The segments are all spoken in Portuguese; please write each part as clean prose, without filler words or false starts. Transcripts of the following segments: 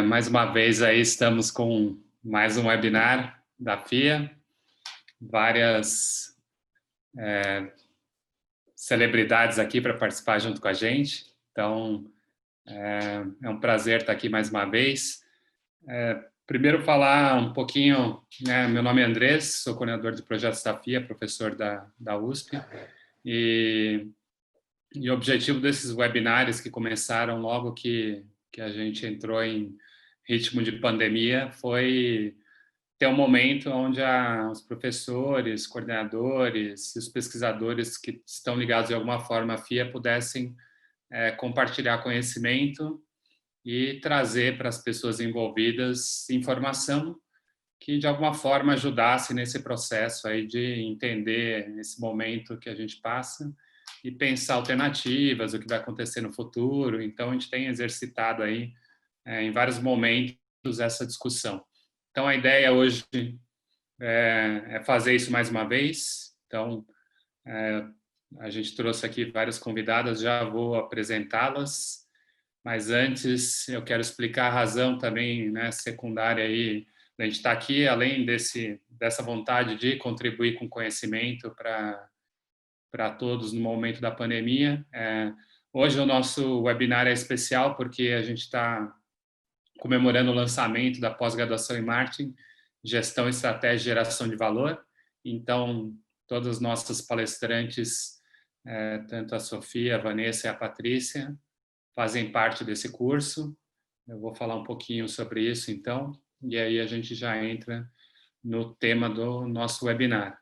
Mais uma vez aí estamos com mais um webinar da FIA, várias celebridades aqui para participar junto com a gente, então é um prazer estar aqui mais uma vez. Primeiro falar um pouquinho, meu nome é Andrés, sou coordenador de projetos da FIA, professor da USP, e o objetivo desses webinários que começaram logo que a gente entrou em ritmo de pandemia foi ter um momento onde os professores, coordenadores e os pesquisadores que estão ligados de alguma forma à FIA pudessem compartilhar conhecimento e trazer para as pessoas envolvidas informação que de alguma forma ajudasse nesse processo aí de entender esse momento que a gente passa e pensar alternativas, o que vai acontecer no futuro. Então, a gente tem exercitado aí, em vários momentos, essa discussão. Então, a ideia hoje é fazer isso mais uma vez. Então, a gente trouxe aqui várias convidadas, já vou apresentá-las, mas antes eu quero explicar a razão também, secundária aí, a gente está aqui, além dessa vontade de contribuir com conhecimento para todos no momento da pandemia. Hoje o nosso webinar é especial porque a gente está comemorando o lançamento da pós-graduação em marketing, gestão, estratégia e geração de valor. Então, todas as nossas palestrantes, tanto a Sofia, a Vanessa e a Patrícia, fazem parte desse curso. Eu vou falar um pouquinho sobre isso, então, e aí a gente já entra no tema do nosso webinar,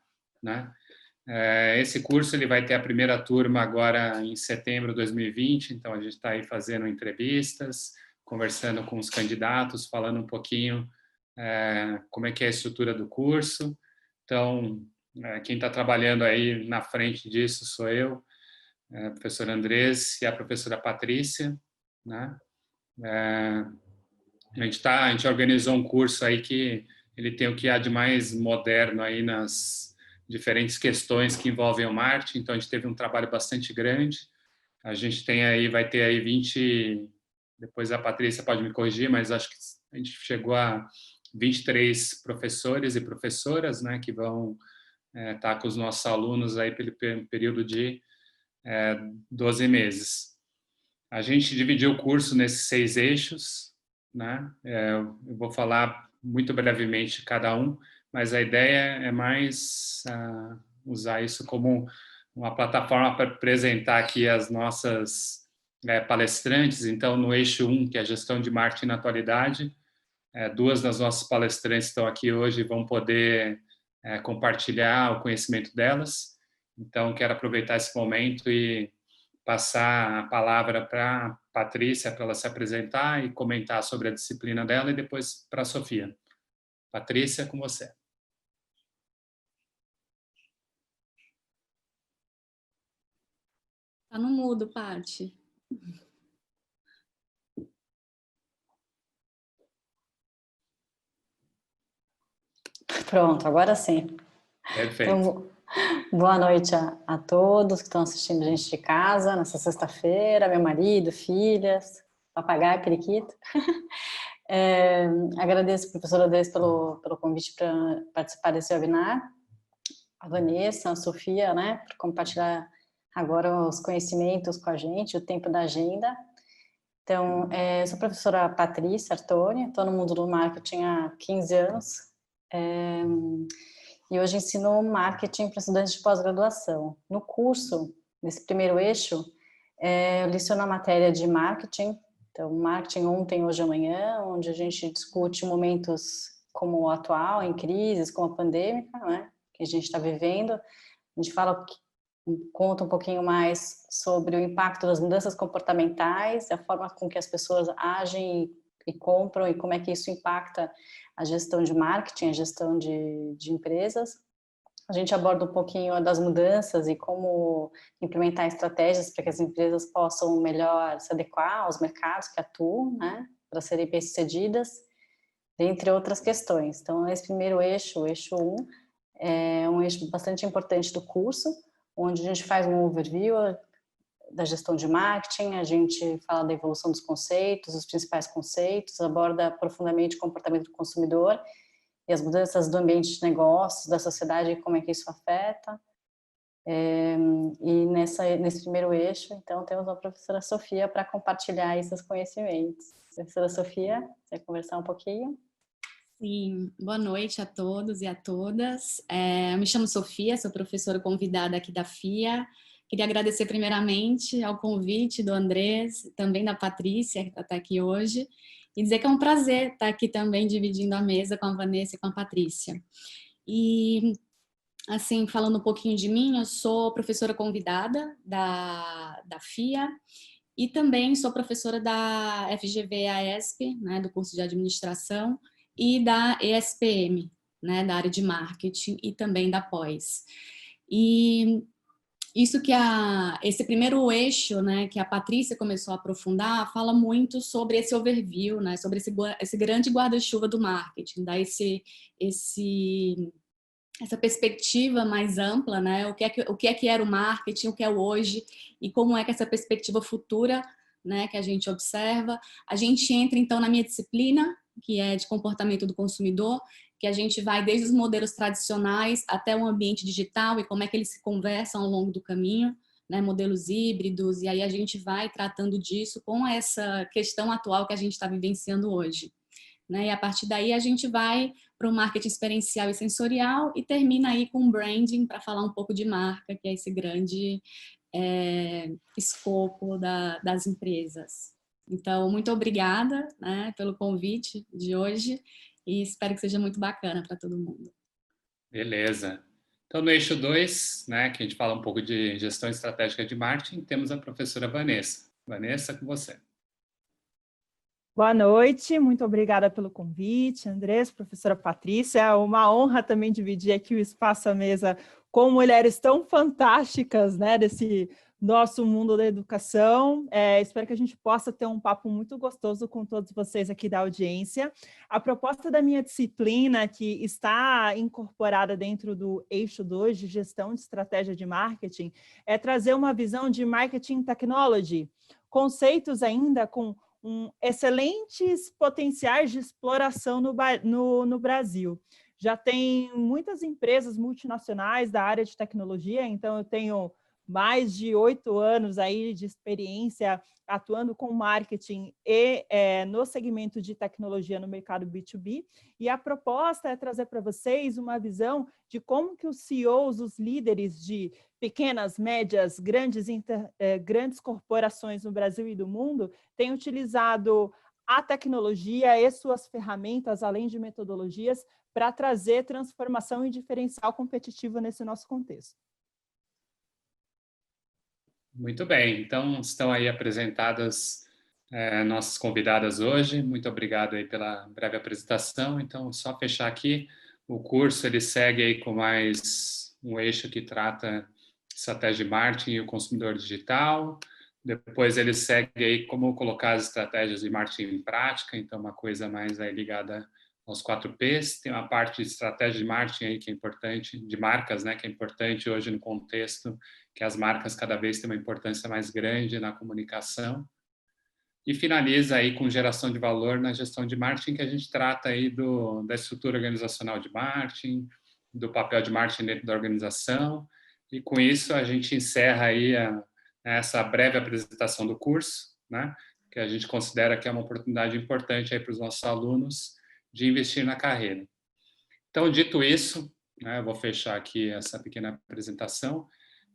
Esse curso ele vai ter a primeira turma agora em setembro de 2020, então a gente está aí fazendo entrevistas, conversando com os candidatos, falando um pouquinho como é que é a estrutura do curso. Então, quem está trabalhando aí na frente disso sou eu, a professora Andrés e a professora Patrícia, a gente organizou um curso aí que ele tem o que há de mais moderno aí nas diferentes questões que envolvem o marketing. Então, a gente teve um trabalho bastante grande. A gente tem aí, vai ter aí 20, depois a Patrícia pode me corrigir, mas acho que a gente chegou a 23 professores e professoras, que vão estar com os nossos alunos aí pelo período de 12 meses. A gente dividiu o curso nesses 6 eixos, eu vou falar muito brevemente cada um, mas a ideia é mais usar isso como uma plataforma para apresentar aqui as nossas palestrantes. Então, no eixo 1, que é a gestão de marketing na atualidade, 2 das nossas palestrantes estão aqui hoje e vão poder compartilhar o conhecimento delas. Então, quero aproveitar esse momento e passar a palavra para a Patrícia, para ela se apresentar e comentar sobre a disciplina dela, e depois para a Sofia. Patrícia, com você. Tá no mudo, Paty. Pronto, agora sim. Perfeito. Então, boa noite a todos que estão assistindo a gente de casa, nessa sexta-feira, meu marido, filhas, papagaio, periquito. Agradeço, professora Andrés, pelo convite para participar desse webinar. A Vanessa, a Sofia, por compartilhar agora os conhecimentos com a gente, o tempo da agenda. Então, eu sou a professora Patrícia Artoni, estou no mundo do marketing há 15 anos. E hoje ensino marketing para estudantes de pós-graduação. No curso, nesse primeiro eixo, eu leciono a matéria de marketing. Então, marketing ontem, hoje e amanhã, onde a gente discute momentos como o atual, em crises, como a pandêmica, que a gente está vivendo. A gente conta um pouquinho mais sobre o impacto das mudanças comportamentais, a forma com que as pessoas agem e compram e como é que isso impacta a gestão de marketing, a gestão de empresas. A gente aborda um pouquinho das mudanças e como implementar estratégias para que as empresas possam melhor se adequar aos mercados que atuam, para serem bem-sucedidas, entre outras questões. Então, esse primeiro eixo, o eixo 1, é um eixo bastante importante do curso, onde a gente faz um overview da gestão de marketing, a gente fala da evolução dos conceitos, os principais conceitos, aborda profundamente o comportamento do consumidor e as mudanças do ambiente de negócios, da sociedade e como é que isso afeta. E nesse primeiro eixo, então, temos a professora Sofia para compartilhar esses conhecimentos. Professora Sofia, você quer conversar um pouquinho? Sim, boa noite a todos e a todas. Eu me chamo Sofia, sou professora convidada aqui da FIA. Queria agradecer primeiramente ao convite do Andrés, também da Patrícia, que está aqui hoje, e dizer que é um prazer estar aqui também dividindo a mesa com a Vanessa e com a Patrícia. E, assim, falando um pouquinho de mim, eu sou professora convidada da FIA e também sou professora da FGV-AESP, né, do curso de administração, e da ESPM, né, da área de marketing e também da pós. E isso que esse primeiro eixo, né, que a Patrícia começou a aprofundar, fala muito sobre esse overview, né, sobre esse grande guarda-chuva do marketing, dá essa perspectiva mais ampla, né, o que é que era o marketing, o que é o hoje e como é que essa perspectiva futura, né, que a gente observa. A gente entra então na minha disciplina, que é de comportamento do consumidor, que a gente vai desde os modelos tradicionais até o ambiente digital e como é que eles se conversam ao longo do caminho, né, modelos híbridos, e aí a gente vai tratando disso com essa questão atual que a gente está vivenciando hoje. Né, e a partir daí a gente vai para o marketing experiencial e sensorial e termina aí com branding para falar um pouco de marca, que é esse grande escopo das empresas. Então, muito obrigada, né, pelo convite de hoje e espero que seja muito bacana para todo mundo. Beleza. Então, no eixo 2, né, que a gente fala um pouco de gestão estratégica de marketing, temos a professora Vanessa. Vanessa, com você. Boa noite, muito obrigada pelo convite, Andrés, professora Patrícia. É uma honra também dividir aqui o espaço à mesa com mulheres tão fantásticas, né, desse nosso mundo da educação. Espero que a gente possa ter um papo muito gostoso com todos vocês aqui da audiência. A proposta da minha disciplina, que está incorporada dentro do eixo 2 de gestão de estratégia de marketing, é trazer uma visão de marketing technology, conceitos ainda com excelentes potenciais de exploração no Brasil. Já tem muitas empresas multinacionais da área de tecnologia, então eu tenho mais de 8 anos aí de experiência atuando com marketing e no segmento de tecnologia no mercado B2B, e a proposta é trazer para vocês uma visão de como que os CEOs, os líderes de pequenas, médias, grandes corporações no Brasil e do mundo têm utilizado a tecnologia e suas ferramentas, além de metodologias, para trazer transformação e diferencial competitivo nesse nosso contexto. Muito bem, então estão aí apresentadas nossas convidadas hoje. Muito obrigado aí pela breve apresentação. Então, só fechar aqui, o curso ele segue aí com mais um eixo que trata estratégia de marketing e o consumidor digital. Depois ele segue aí como colocar as estratégias de marketing em prática, então uma coisa mais aí ligada aos 4 Ps. Tem uma parte de estratégia de marketing aí que é importante, de marcas, né, que é importante hoje no contexto que as marcas cada vez têm uma importância mais grande na comunicação. E finaliza aí com geração de valor na gestão de marketing, que a gente trata aí da estrutura organizacional de marketing, do papel de marketing dentro da organização. E com isso a gente encerra aí essa breve apresentação do curso, né, que a gente considera que é uma oportunidade importante aí para os nossos alunos de investir na carreira. Então, dito isso, né, eu vou fechar aqui essa pequena apresentação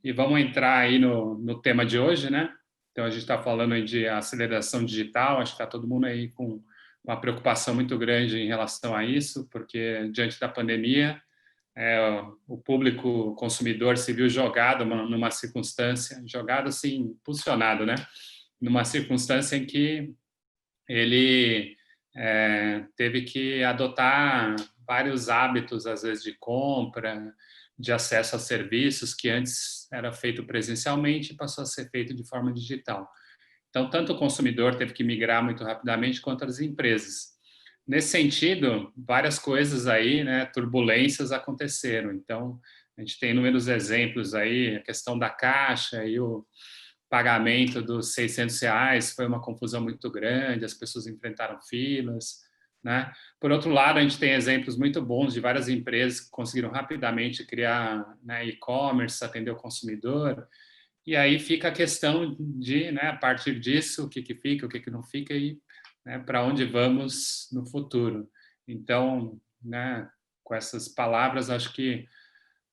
e vamos entrar aí no tema de hoje, né? Então, a gente está falando aí de aceleração digital, acho que está todo mundo aí com uma preocupação muito grande em relação a isso, porque diante da pandemia, o público consumidor se viu jogado numa circunstância, jogado assim, impulsionado, né? Numa circunstância em que ele teve que adotar vários hábitos, às vezes, de compra, de acesso a serviços que antes era feito presencialmente e passou a ser feito de forma digital. Então, tanto o consumidor teve que migrar muito rapidamente, quanto as empresas. Nesse sentido, várias coisas aí, né, turbulências aconteceram. Então, a gente tem inúmeros exemplos aí, a questão da Caixa e o pagamento dos R$600 foi uma confusão muito grande, as pessoas enfrentaram filas, né? Por outro lado, a gente tem exemplos muito bons de várias empresas que conseguiram rapidamente criar, né, e-commerce, atender o consumidor, e aí fica a questão de, né, a partir disso, o que fica, o que não fica e, né, para onde vamos no futuro. Então, né, com essas palavras, acho que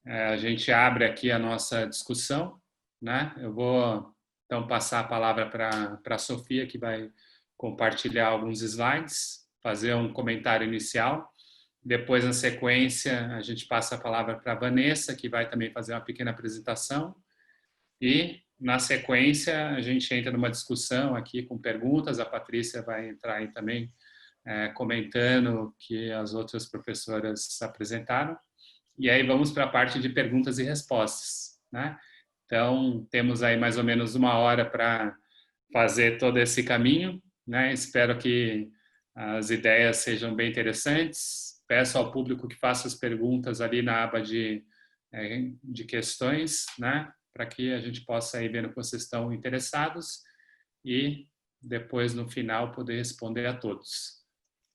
a gente abre aqui a nossa discussão, né? Eu vou, então, passar a palavra para a Sofia, que vai compartilhar alguns slides, fazer um comentário inicial. Depois, na sequência, a gente passa a palavra para a Vanessa, que vai também fazer uma pequena apresentação. E, na sequência, a gente entra numa discussão aqui com perguntas. A Patrícia vai entrar aí também comentando o que as outras professoras apresentaram. E aí vamos para a parte de perguntas e respostas, né? Então, temos aí mais ou menos 1 hora para fazer todo esse caminho, né? Espero que as ideias sejam bem interessantes. Peço ao público que faça as perguntas ali na aba de questões, né? Para que a gente possa ir vendo que vocês estão interessados e depois, no final, poder responder a todos.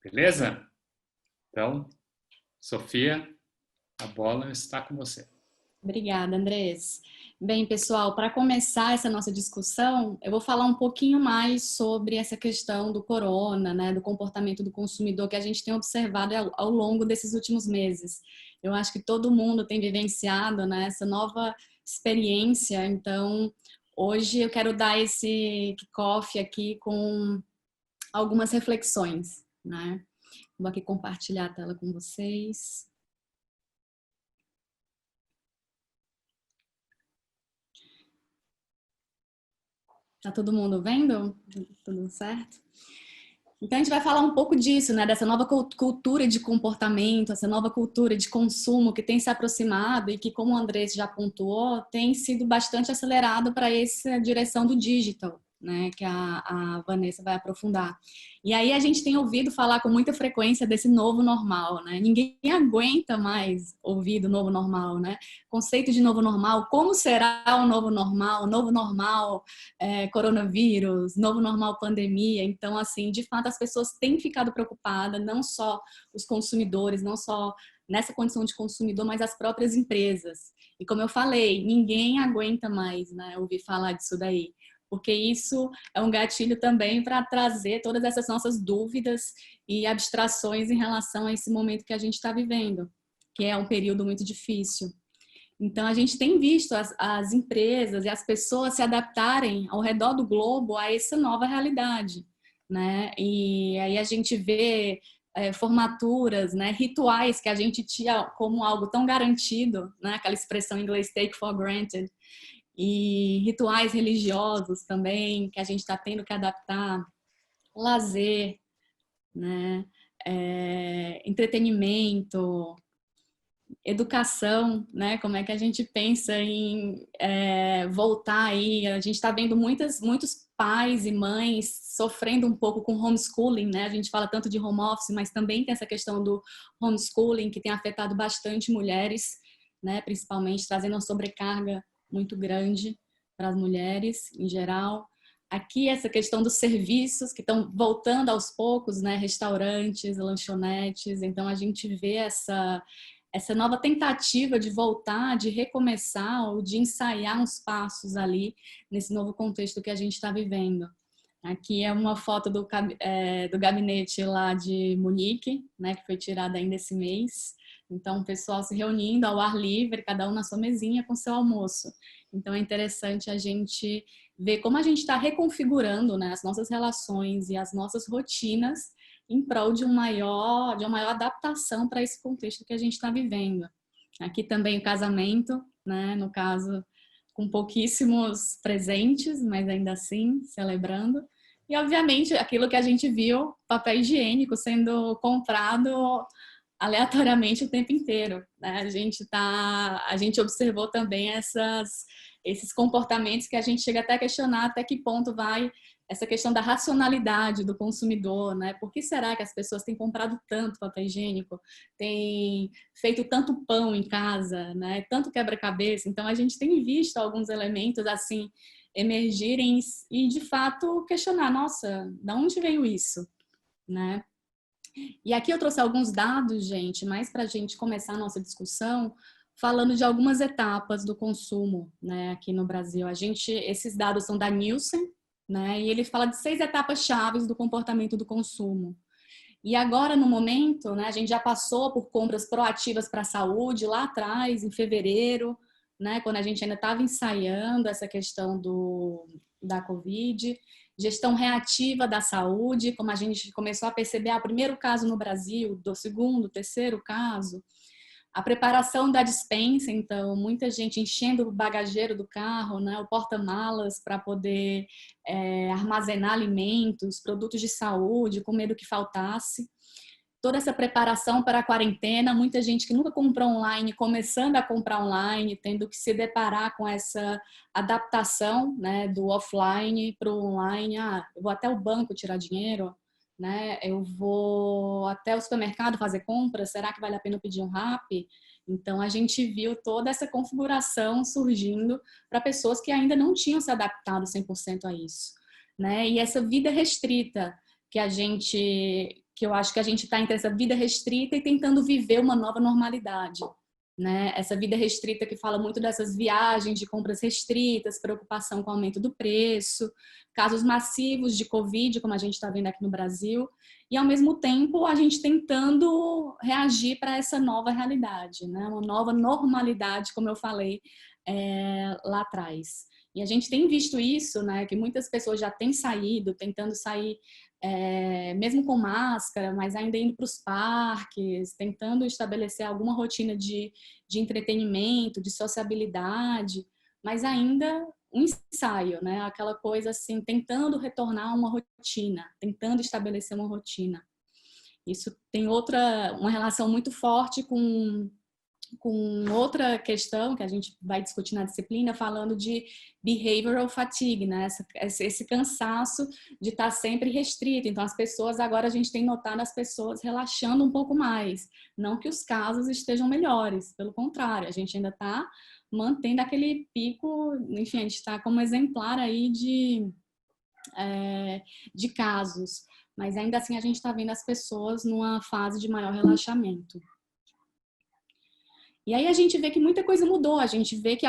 Beleza? Então, Sofia, a bola está com você. Obrigada, Andrés. Bem, pessoal, para começar essa nossa discussão, eu vou falar um pouquinho mais sobre essa questão do corona, né, do comportamento do consumidor que a gente tem observado ao longo desses últimos meses. Eu acho que todo mundo tem vivenciado, né, essa nova experiência, então hoje eu quero dar esse kickoff aqui com algumas reflexões, né? Vou aqui compartilhar a tela com vocês. Tá todo mundo vendo? Tudo certo? Então, a gente vai falar um pouco disso, né? Dessa nova cultura de comportamento, essa nova cultura de consumo que tem se aproximado e que, como o Andrés já pontuou, tem sido bastante acelerado para essa direção do digital, né? Que a Vanessa vai aprofundar. E aí a gente tem ouvido falar com muita frequência desse novo normal, né? Ninguém aguenta mais ouvir do novo normal, né? Conceito de novo normal, como será o novo normal coronavírus, novo normal pandemia. Então, assim, de fato, as pessoas têm ficado preocupadas, não só os consumidores, não só nessa condição de consumidor, mas as próprias empresas. E como eu falei, ninguém aguenta mais, né, ouvir falar disso daí, porque isso é um gatilho também para trazer todas essas nossas dúvidas e abstrações em relação a esse momento que a gente está vivendo, que é um período muito difícil. Então, a gente tem visto as empresas e as pessoas se adaptarem ao redor do globo a essa nova realidade, né? E aí a gente vê formaturas, né? Rituais que a gente tinha como algo tão garantido, né? Aquela expressão em inglês, take for granted. E rituais religiosos também, que a gente está tendo que adaptar, lazer, né? Entretenimento, educação, né? Como é que a gente pensa em voltar aí? A gente está vendo muitos pais e mães sofrendo um pouco com homeschooling, né? A gente fala tanto de home office, mas também tem essa questão do homeschooling que tem afetado bastante mulheres, né? Principalmente trazendo uma sobrecarga muito grande para as mulheres em geral. Aqui essa questão dos serviços que estão voltando aos poucos, né? Restaurantes, lanchonetes. Então a gente vê essa nova tentativa de voltar, de recomeçar ou de ensaiar uns passos ali nesse novo contexto que a gente está vivendo. Aqui é uma foto do gabinete lá de Munique, né, que foi tirada ainda esse mês. Então, o pessoal se reunindo ao ar livre, cada um na sua mesinha com seu almoço. Então, é interessante a gente ver como a gente está reconfigurando, né, as nossas relações e as nossas rotinas em prol de uma maior adaptação para esse contexto que a gente está vivendo. Aqui também o casamento, né, no caso, com pouquíssimos presentes, mas ainda assim, celebrando. E, obviamente, aquilo que a gente viu, papel higiênico sendo comprado aleatoriamente o tempo inteiro, né? A gente observou também esses comportamentos que a gente chega até a questionar até que ponto vai essa questão da racionalidade do consumidor, né? Por que será que as pessoas têm comprado tanto papel higiênico, têm feito tanto pão em casa, né? Tanto quebra-cabeça? Então, a gente tem visto alguns elementos, assim, emergirem e, de fato, questionar, nossa, de onde veio isso, né? E aqui eu trouxe alguns dados, gente, mais para a gente começar a nossa discussão, falando de algumas etapas do consumo, né, aqui no Brasil. Esses dados são da Nielsen, né, e ele fala de 6 etapas chaves do comportamento do consumo. E agora, no momento, né, a gente já passou por compras proativas para a saúde lá atrás, em fevereiro, né, quando a gente ainda estava ensaiando essa questão da Covid. Gestão reativa da saúde, como a gente começou a perceber, o primeiro caso no Brasil, do segundo, terceiro caso. A preparação da despensa, então, muita gente enchendo o bagageiro do carro, né, o porta-malas para poder armazenar alimentos, produtos de saúde, com medo que faltasse. Toda essa preparação para a quarentena, muita gente que nunca comprou online, começando a comprar online, tendo que se deparar com essa adaptação, né, do offline para o online. Eu vou até o banco tirar dinheiro, né? Eu vou até o supermercado fazer compras, será que vale a pena eu pedir um Rappi? Então, a gente viu toda essa configuração surgindo para pessoas que ainda não tinham se adaptado 100% a isso, né? E essa vida restrita que eu acho que a gente está entre essa vida restrita e tentando viver uma nova normalidade, né? Essa vida restrita que fala muito dessas viagens de compras restritas, preocupação com o aumento do preço, casos massivos de Covid, como a gente está vendo aqui no Brasil, e ao mesmo tempo a gente tentando reagir para essa nova realidade, né? Uma nova normalidade, como eu falei lá atrás. E a gente tem visto isso, né? Que muitas pessoas já têm saído, tentando sair mesmo com máscara, mas ainda indo para os parques, tentando estabelecer alguma rotina de entretenimento, de sociabilidade, mas ainda um ensaio, né? Aquela coisa assim, tentando retornar a uma rotina, tentando estabelecer uma rotina. Isso tem uma relação muito forte com outra questão que a gente vai discutir na disciplina, falando de behavioral fatigue, né? Esse cansaço de estar sempre restrito. Então, agora a gente tem notado as pessoas relaxando um pouco mais. Não que os casos estejam melhores, pelo contrário, a gente ainda está mantendo aquele pico, enfim, a gente está como exemplar aí de casos. Mas ainda assim a gente está vendo as pessoas numa fase de maior relaxamento. E aí a gente vê que muita coisa mudou, a gente vê que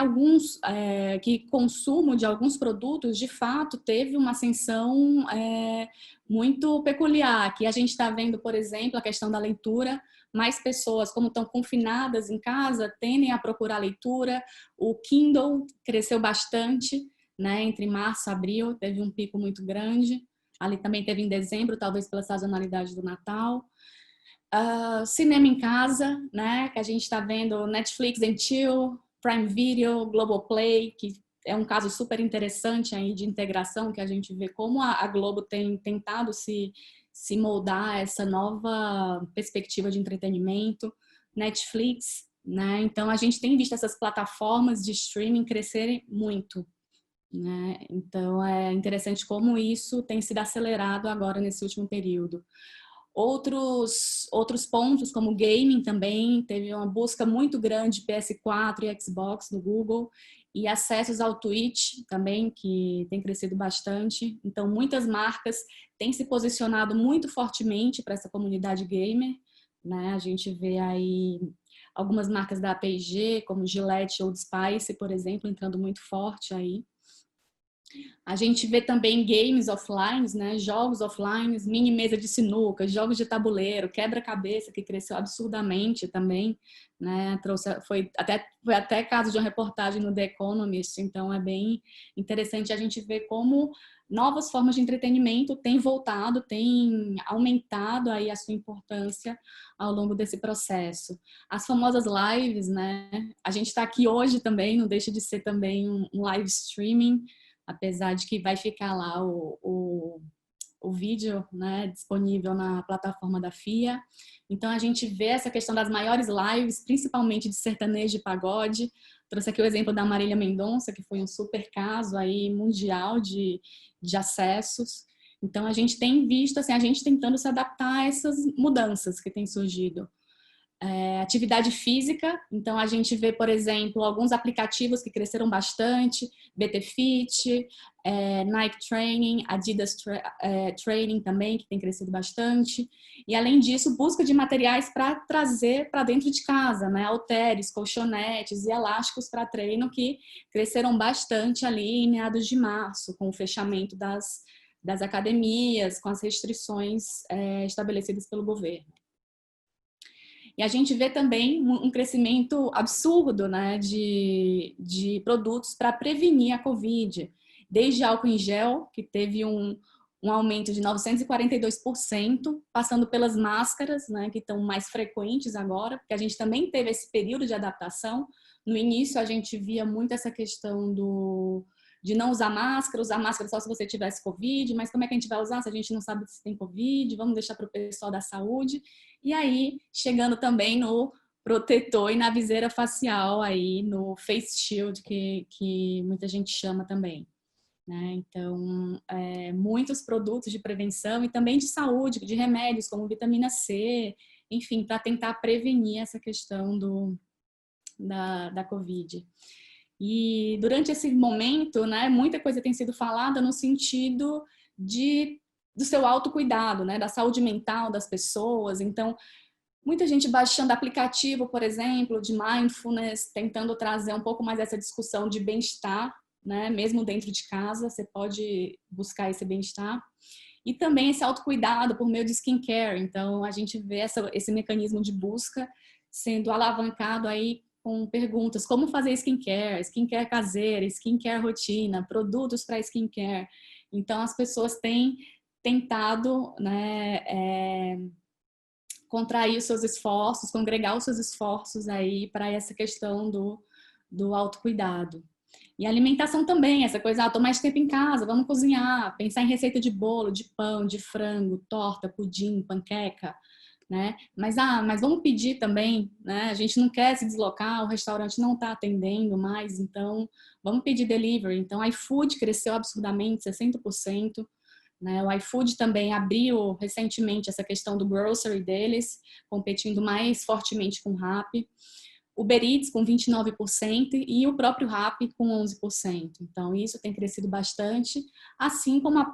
que consumo de alguns produtos, de fato, teve uma ascensão muito peculiar, que a gente está vendo, por exemplo, a questão da leitura, mais pessoas, como estão confinadas em casa, tendem a procurar leitura, o Kindle cresceu bastante, né, entre março e abril, teve um pico muito grande, ali também teve em dezembro, talvez pela sazonalidade do Natal. Cinema em casa, né? Que a gente está vendo Netflix and Chill, Prime Video, Globoplay, que é um caso super interessante aí de integração, que a gente vê como a Globo tem tentado se moldar essa nova perspectiva de entretenimento. Netflix, né? Então a gente tem visto essas plataformas de streaming crescerem muito, né? Então é interessante como isso tem sido acelerado agora nesse último período. Outros pontos, como gaming também, teve uma busca muito grande de PS4 e Xbox no Google, e acessos ao Twitch também, que tem crescido bastante. Então, muitas marcas têm se posicionado muito fortemente para essa comunidade gamer, né? A gente vê aí algumas marcas da P&G, como Gillette ou Old Spice, por exemplo, entrando muito forte aí. A gente vê também games offline, né? Jogos offline, mini mesa de sinuca, jogos de tabuleiro, quebra-cabeça, que cresceu absurdamente também, né? Foi até caso de uma reportagem no The Economist, então é bem interessante a gente ver como novas formas de entretenimento têm voltado, têm aumentado aí a sua importância ao longo desse processo. As famosas lives, né? A gente está aqui hoje também, não deixa de ser também um live streaming, apesar de que vai ficar lá o vídeo, né, disponível na plataforma da FIA. Então, a gente vê essa questão das maiores lives, principalmente de sertanejo e pagode. Trouxe aqui o exemplo da Marília Mendonça, que foi um super caso aí mundial de acessos. Então, a gente tem visto, assim, a gente tentando se adaptar a essas mudanças que têm surgido. atividade física, então a gente vê, por exemplo, alguns aplicativos que cresceram bastante, BT Fit, Nike Training, Adidas Training também, que tem crescido bastante. E além disso, busca de materiais para trazer para dentro de casa, né? Halteres, colchonetes e elásticos para treino que cresceram bastante ali em meados de março, com o fechamento das academias, com as restrições estabelecidas pelo governo. E a gente vê também um crescimento absurdo, né, de produtos para prevenir a Covid. Desde álcool em gel, que teve um aumento de 942%, passando pelas máscaras, né, que estão mais frequentes agora, porque a gente também teve esse período de adaptação. No início, a gente via muito essa questão de não usar máscara só se você tivesse Covid, mas como é que a gente vai usar se a gente não sabe se tem Covid? Vamos deixar para o pessoal da saúde. E aí, chegando também no protetor e na viseira facial, aí no face shield, que muita gente chama também. Né? Então, muitos produtos de prevenção e também de saúde, de remédios, como vitamina C, enfim, para tentar prevenir essa questão da Covid. E durante esse momento, né, muita coisa tem sido falada no sentido do seu autocuidado, né, da saúde mental das pessoas. Então, muita gente baixando aplicativo, por exemplo, de mindfulness, tentando trazer um pouco mais essa discussão de bem-estar, né, mesmo dentro de casa, você pode buscar esse bem-estar. E também esse autocuidado por meio de skincare. Então, a gente vê esse mecanismo de busca sendo alavancado aí com perguntas como fazer skincare caseira, skincare rotina, produtos para skincare. Então, as pessoas têm tentado, né, contrair os seus esforços, congregar os seus esforços aí para essa questão do autocuidado. E a alimentação também, essa coisa, tô mais tempo em casa, vamos cozinhar, pensar em receita de bolo, de pão, de frango, torta, pudim, panqueca, né? Mas vamos pedir também, né? A gente não quer se deslocar, o restaurante não está atendendo mais, então vamos pedir delivery. Então, o iFood cresceu absurdamente, 60%. Né? O iFood também abriu recentemente essa questão do grocery deles, competindo mais fortemente com o Rappi. O Uber Eats com 29% e o próprio Rappi com 11%. Então, isso tem crescido bastante, assim como o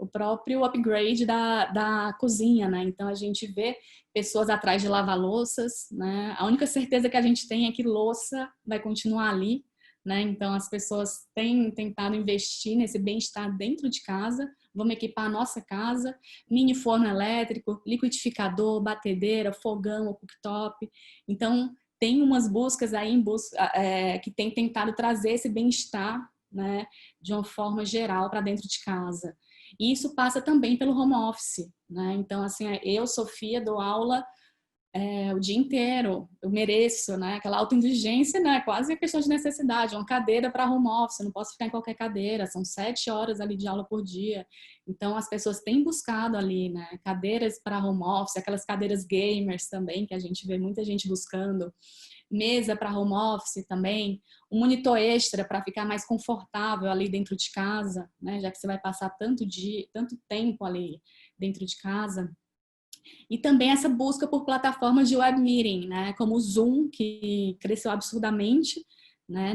próprio upgrade da cozinha, né? Então, a gente vê pessoas atrás de lava-louças, né? A única certeza que a gente tem é que louça vai continuar ali, né? Então, as pessoas têm tentado investir nesse bem-estar dentro de casa. Vamos equipar a nossa casa, mini forno elétrico, liquidificador, batedeira, fogão, cooktop. Então, tem umas buscas aí que tem tentado trazer esse bem-estar, né, de uma forma geral para dentro de casa. E isso passa também pelo home office, né? Então, assim, eu, Sofia, dou aula o dia inteiro, eu mereço, né? Aquela autoindulgência, né? Quase a questão de necessidade, uma cadeira para home office, eu não posso ficar em qualquer cadeira, são 7 horas ali de aula por dia. Então, as pessoas têm buscado ali, né? Cadeiras para home office, aquelas cadeiras gamers também, que a gente vê muita gente buscando, mesa para home office também, um monitor extra para ficar mais confortável ali dentro de casa, né? Já que você vai passar tanto tempo ali dentro de casa. E também essa busca por plataformas de web meeting, né, como o Zoom, que cresceu absurdamente, né,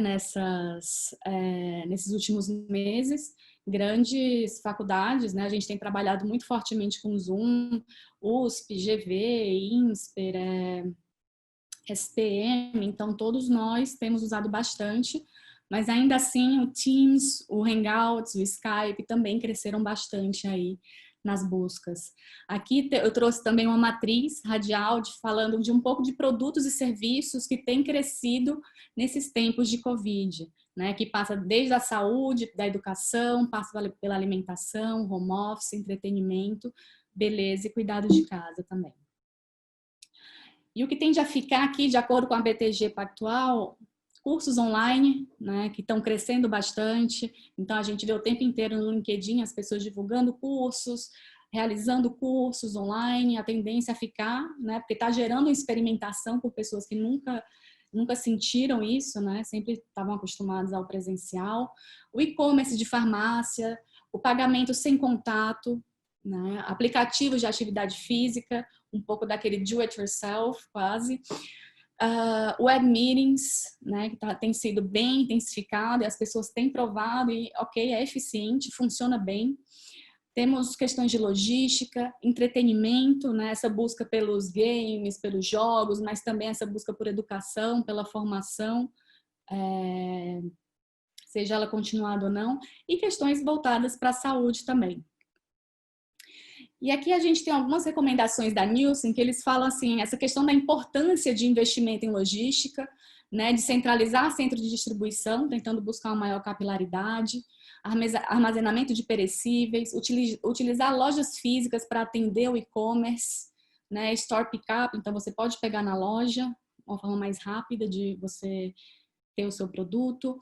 nesses últimos meses. Grandes faculdades, né, a gente tem trabalhado muito fortemente com o Zoom, USP, GV, INSPER, SPM, então todos nós temos usado bastante, mas ainda assim o Teams, o Hangouts, o Skype também cresceram bastante aí nas buscas. Aqui eu trouxe também uma matriz radial falando de um pouco de produtos e serviços que têm crescido nesses tempos de Covid, né? Que passa desde a saúde, da educação, passa pela alimentação, home office, entretenimento, beleza e cuidado de casa também. E o que tende a ficar aqui, de acordo com a BTG Pactual, cursos online, né, que estão crescendo bastante. Então, a gente vê o tempo inteiro no LinkedIn as pessoas divulgando cursos, realizando cursos online, a tendência a ficar, né, porque está gerando experimentação por pessoas que nunca sentiram isso, né, sempre estavam acostumados ao presencial. O e-commerce de farmácia, o pagamento sem contato, né? Aplicativos de atividade física, um pouco daquele do-it-yourself, quase. Web meetings, né, que tem sido bem intensificado e as pessoas têm provado e, ok, é eficiente, funciona bem. Temos questões de logística, entretenimento, né, essa busca pelos games, pelos jogos, mas também essa busca por educação, pela formação, seja ela continuada ou não, e questões voltadas para a saúde também. E aqui a gente tem algumas recomendações da Nielsen, que eles falam assim, essa questão da importância de investimento em logística, né, de centralizar centro de distribuição, tentando buscar uma maior capilaridade, armazenamento de perecíveis, utilizar lojas físicas para atender o e-commerce, né, store pickup, então você pode pegar na loja, uma forma mais rápida de você ter o seu produto,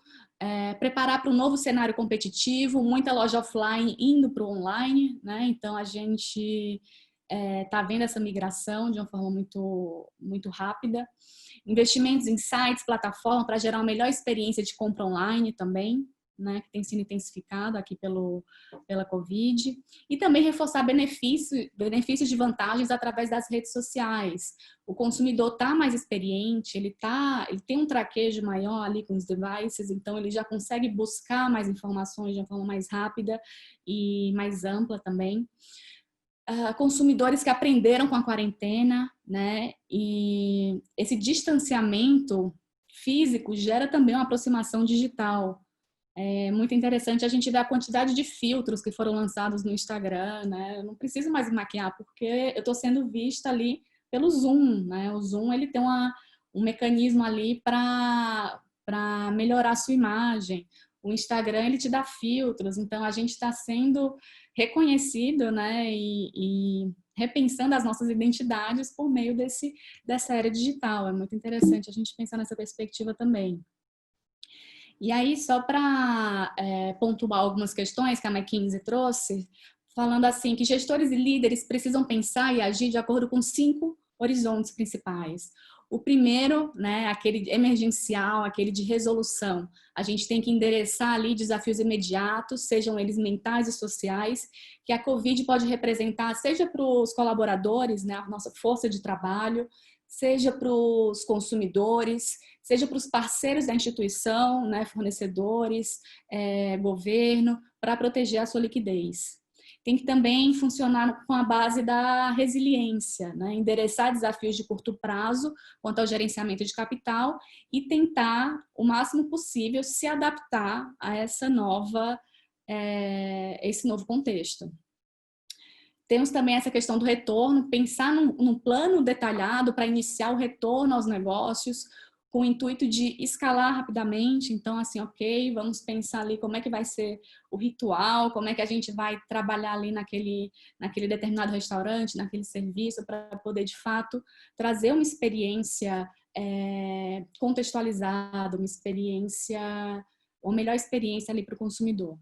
preparar para um novo cenário competitivo, muita loja offline indo para o online, né? Então a gente está vendo essa migração de uma forma muito rápida. Investimentos em sites, plataforma para gerar uma melhor experiência de compra online também, né, que tem sido intensificado aqui pela Covid, e também reforçar benefícios de vantagens através das redes sociais. O consumidor está mais experiente, ele tem um traquejo maior ali com os devices, então ele já consegue buscar mais informações de uma forma mais rápida e mais ampla também. Consumidores que aprenderam com a quarentena, né, e esse distanciamento físico gera também uma aproximação digital. É muito interessante a gente ver a quantidade de filtros que foram lançados no Instagram, né? Eu não preciso mais me maquiar porque eu estou sendo vista ali pelo Zoom, né? O Zoom ele tem um mecanismo ali para melhorar a sua imagem. O Instagram ele te dá filtros, então a gente está sendo reconhecido, né? E repensando as nossas identidades por meio dessa era digital. É muito interessante a gente pensar nessa perspectiva também. E aí, só para pontuar algumas questões que a McKinsey trouxe, falando assim, que gestores e líderes precisam pensar e agir de acordo com 5 horizontes principais. O primeiro, né, aquele emergencial, aquele de resolução. A gente tem que endereçar ali desafios imediatos, sejam eles mentais e sociais, que a Covid pode representar, seja para os colaboradores, né, a nossa força de trabalho, seja para os consumidores, seja para os parceiros da instituição, né, fornecedores, governo, para proteger a sua liquidez. Tem que também funcionar com a base da resiliência, né, endereçar desafios de curto prazo quanto ao gerenciamento de capital e tentar, o máximo possível, se adaptar a esse novo contexto. Temos também essa questão do retorno, pensar num plano detalhado para iniciar o retorno aos negócios, com o intuito de escalar rapidamente. Então, assim, ok, vamos pensar ali como é que vai ser o ritual, como é que a gente vai trabalhar ali naquele determinado restaurante, naquele serviço, para poder, de fato, trazer uma experiência contextualizada, uma melhor experiência ali para o consumidor.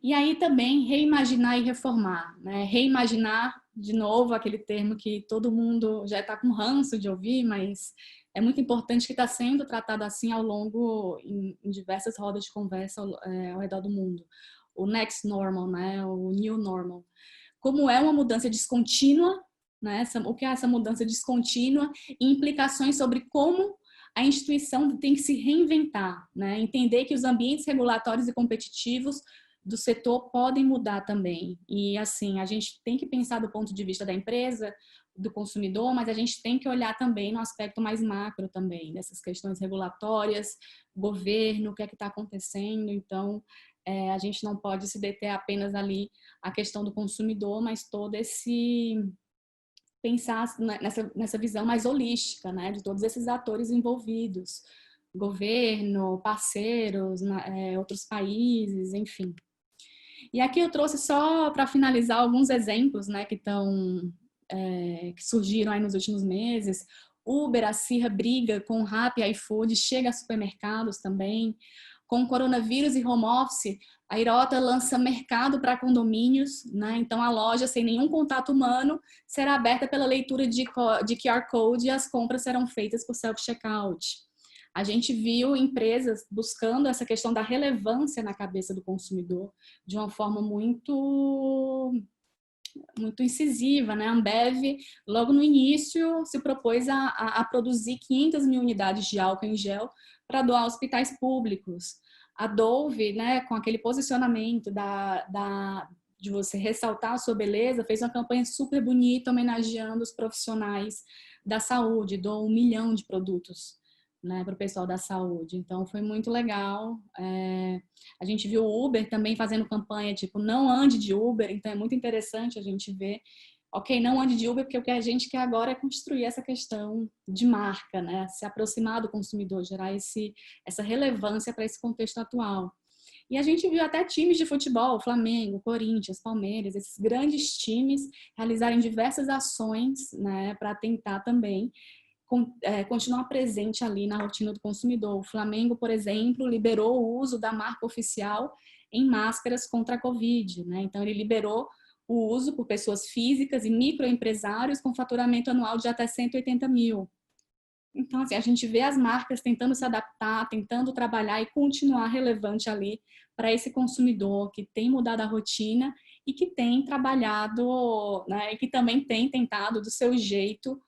E aí também reimaginar e reformar, né? Reimaginar, de novo, aquele termo que todo mundo já está com ranço de ouvir, mas é muito importante que está sendo tratado assim ao longo, em diversas rodas de conversa ao redor do mundo. O next normal, né? O new normal. Como é uma mudança descontínua, né? O que é essa mudança descontínua e implicações sobre como a instituição tem que se reinventar, né? Entender que os ambientes regulatórios e competitivos do setor podem mudar também. E, assim, a gente tem que pensar do ponto de vista da empresa, do consumidor, mas a gente tem que olhar também no aspecto mais macro também, dessas questões regulatórias, governo, o que é que está acontecendo. Então, a gente não pode se deter apenas ali a questão do consumidor, mas todo pensar nessa visão mais holística, né, de todos esses atores envolvidos, governo, parceiros, outros países, enfim. E aqui eu trouxe só para finalizar alguns exemplos, né, que surgiram aí nos últimos meses. Uber, a Sirra briga com o Rappi e iFood, chega a supermercados também. Com o coronavírus e home office, a Irotta lança mercado para condomínios, né? Então a loja, sem nenhum contato humano, será aberta pela leitura de QR Code e as compras serão feitas por self-checkout. a gente viu empresas buscando essa questão da relevância na cabeça do consumidor de uma forma muito incisiva, né? A Ambev, logo no início, se propôs a produzir 500 mil unidades de álcool em gel para doar a hospitais públicos. A Dove, né, com aquele posicionamento de você ressaltar a sua beleza, fez uma campanha super bonita homenageando os profissionais da saúde, doou 1 milhão de produtos, né, para o pessoal da saúde. Então, foi muito legal. A gente viu o Uber também fazendo campanha, tipo, não ande de Uber. Então, é muito interessante a gente ver, ok, não ande de Uber, porque o que a gente quer agora é construir essa questão de marca, né, se aproximar do consumidor, gerar essa relevância para esse contexto atual. E a gente viu até times de futebol, Flamengo, Corinthians, Palmeiras, esses grandes times realizarem diversas ações, né, para tentar também continuar presente ali na rotina do consumidor. O Flamengo, por exemplo, liberou o uso da marca oficial em máscaras contra a Covid, né? Então, ele liberou o uso por pessoas físicas e microempresários com faturamento anual de até 180 mil. Então, assim, a gente vê as marcas tentando se adaptar, tentando trabalhar e continuar relevante ali para esse consumidor que tem mudado a rotina e que tem trabalhado, né, e que também tem tentado do seu jeito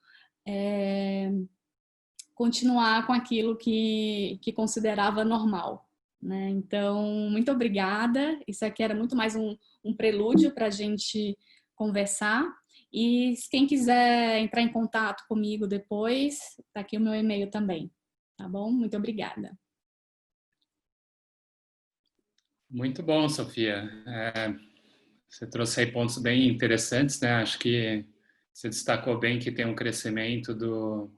continuar com aquilo que considerava normal, né? Então, muito obrigada. Isso aqui era muito mais um prelúdio para a gente conversar. E quem quiser entrar em contato comigo depois, tá aqui o meu e-mail também, tá bom? Muito obrigada. Muito bom, Sofia. Você trouxe aí pontos bem interessantes, né? Acho que você destacou bem que tem um crescimento do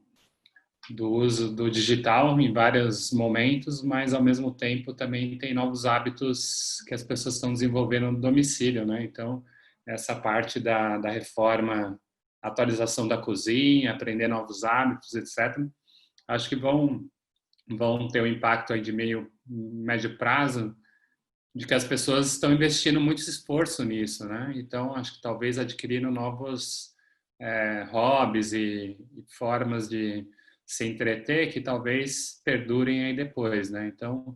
uso do digital em vários momentos, mas ao mesmo tempo também tem novos hábitos que as pessoas estão desenvolvendo no domicílio, né? Então, essa parte da reforma, atualização da cozinha, aprender novos hábitos, etc., acho que vão ter um impacto aí de médio prazo, de que as pessoas estão investindo muito esforço nisso, né? Então, acho que talvez adquirindo novos hobbies e formas de se entreter que talvez perdurem aí depois, né? Então,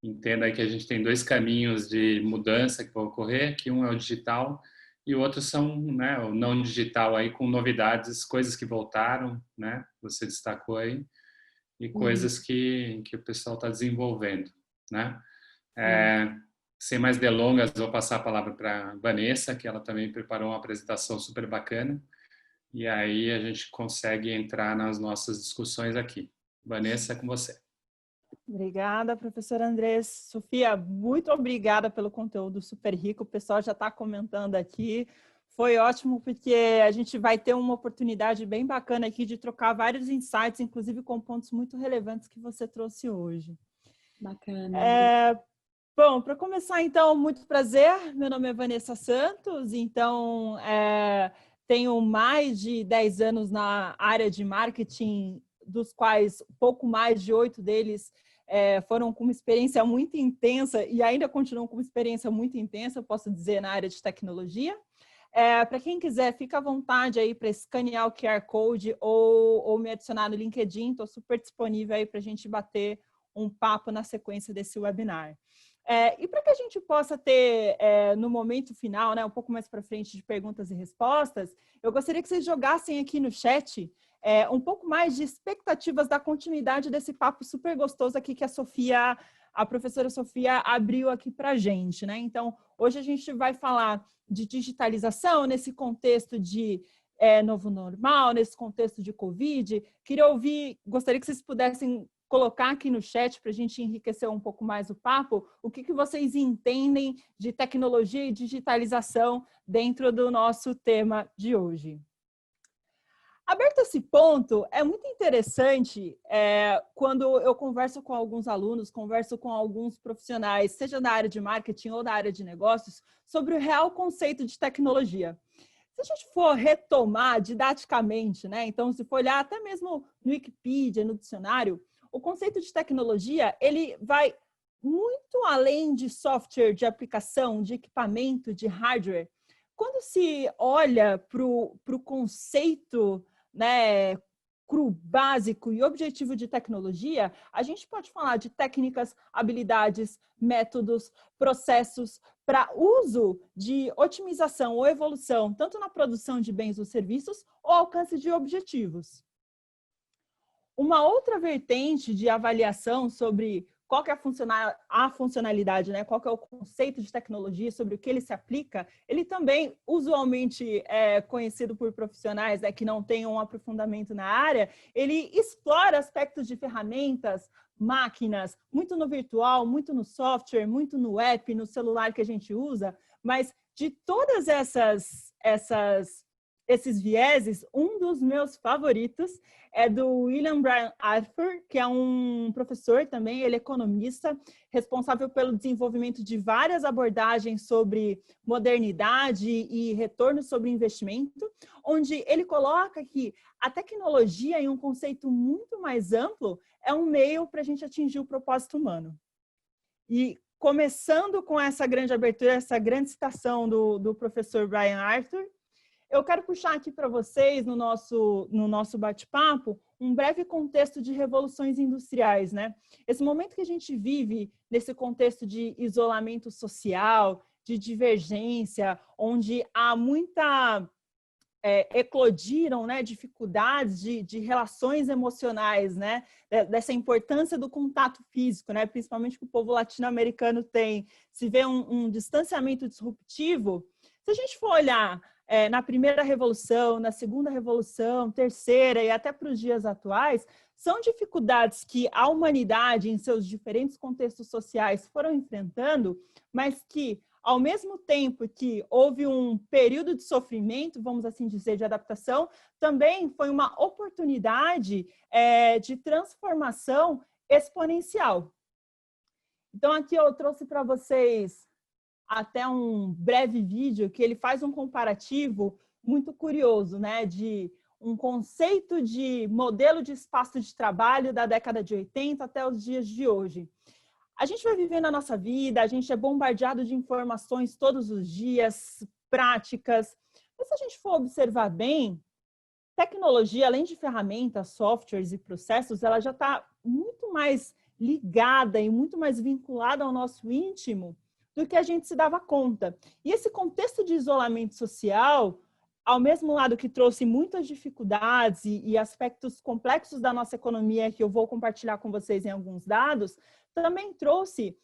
entenda aí que a gente tem 2 caminhos de mudança que vão ocorrer, que um é o digital e o outro são, né, o não digital aí com novidades, coisas que voltaram, né? Você destacou aí, e coisas que o pessoal está desenvolvendo, né? Sem mais delongas, vou passar a palavra para a Vanessa, que ela também preparou uma apresentação super bacana. E aí a gente consegue entrar nas nossas discussões aqui. Vanessa, é com você. Obrigada, professora Andrés. Sofia, muito obrigada pelo conteúdo super rico. O pessoal já está comentando aqui. Foi ótimo porque a gente vai ter uma oportunidade bem bacana aqui de trocar vários insights, inclusive com pontos muito relevantes que você trouxe hoje. Bacana. Bom, para começar, então, muito prazer. Meu nome é Vanessa Santos, então tenho mais de 10 anos na área de marketing, dos quais pouco mais de 8 deles foram com uma experiência muito intensa e ainda continuam com uma experiência muito intensa, eu posso dizer, na área de tecnologia. Para quem quiser, fica à vontade aí para escanear o QR Code ou me adicionar no LinkedIn, estou super disponível aí para a gente bater um papo na sequência desse webinar. E para que a gente possa ter, no momento final, né, um pouco mais para frente de perguntas e respostas, eu gostaria que vocês jogassem aqui no chat um pouco mais de expectativas da continuidade desse papo super gostoso aqui que a professora Sofia abriu aqui para a gente, né? Então, hoje a gente vai falar de digitalização nesse contexto de novo normal, nesse contexto de Covid. Gostaria que vocês pudessem colocar aqui no chat para a gente enriquecer um pouco mais o papo, o que vocês entendem de tecnologia e digitalização dentro do nosso tema de hoje. Aberto esse ponto, é muito interessante quando eu converso com alguns alunos, converso com alguns profissionais, seja da área de marketing ou da área de negócios, sobre o real conceito de tecnologia. Se a gente for retomar didaticamente, né? Então, se for olhar até mesmo no Wikipedia, no dicionário, o conceito de tecnologia, ele vai muito além de software, de aplicação, de equipamento, de hardware. Quando se olha para o conceito, né, cru, básico e objetivo de tecnologia, a gente pode falar de técnicas, habilidades, métodos, processos para uso de otimização ou evolução, tanto na produção de bens ou serviços ou alcance de objetivos. Uma outra vertente de avaliação sobre qual que é a funcionalidade, né? Qual que é o conceito de tecnologia, sobre o que ele se aplica, ele também usualmente é conhecido por profissionais, né, que não têm um aprofundamento na área, ele explora aspectos de ferramentas, máquinas, muito no virtual, muito no software, muito no app, no celular que a gente usa, mas de todas esses vieses, um dos meus favoritos é do William Brian Arthur, que é um professor também, ele é economista, responsável pelo desenvolvimento de várias abordagens sobre modernidade e retorno sobre investimento, onde ele coloca que a tecnologia, em um conceito muito mais amplo, é um meio para a gente atingir o propósito humano. E começando com essa grande abertura, essa grande citação do professor Brian Arthur, eu quero puxar aqui para vocês, no nosso bate-papo, um breve contexto de revoluções industriais, né? Esse momento que a gente vive, nesse contexto de isolamento social, de divergência, onde há muita... eclodiram, né, dificuldades de relações emocionais, né, dessa importância do contato físico, né, principalmente que o povo latino-americano tem, se vê um distanciamento disruptivo. Se a gente for olhar na primeira revolução, na segunda revolução, terceira e até para os dias atuais, são dificuldades que a humanidade, em seus diferentes contextos sociais, foram enfrentando, mas que, ao mesmo tempo que houve um período de sofrimento, vamos assim dizer, de adaptação, também foi uma oportunidade de transformação exponencial. Então, aqui eu trouxe para vocês até um breve vídeo que ele faz um comparativo muito curioso, né, de um conceito de modelo de espaço de trabalho da década de 80 até os dias de hoje. A gente vai vivendo a nossa vida, a gente é bombardeado de informações todos os dias, práticas, mas se a gente for observar bem, tecnologia, além de ferramentas, softwares e processos, ela já está muito mais ligada e muito mais vinculada ao nosso íntimo do que a gente se dava conta. E esse contexto de isolamento social, ao mesmo lado que trouxe muitas dificuldades e aspectos complexos da nossa economia, que eu vou compartilhar com vocês em alguns dados, também trouxe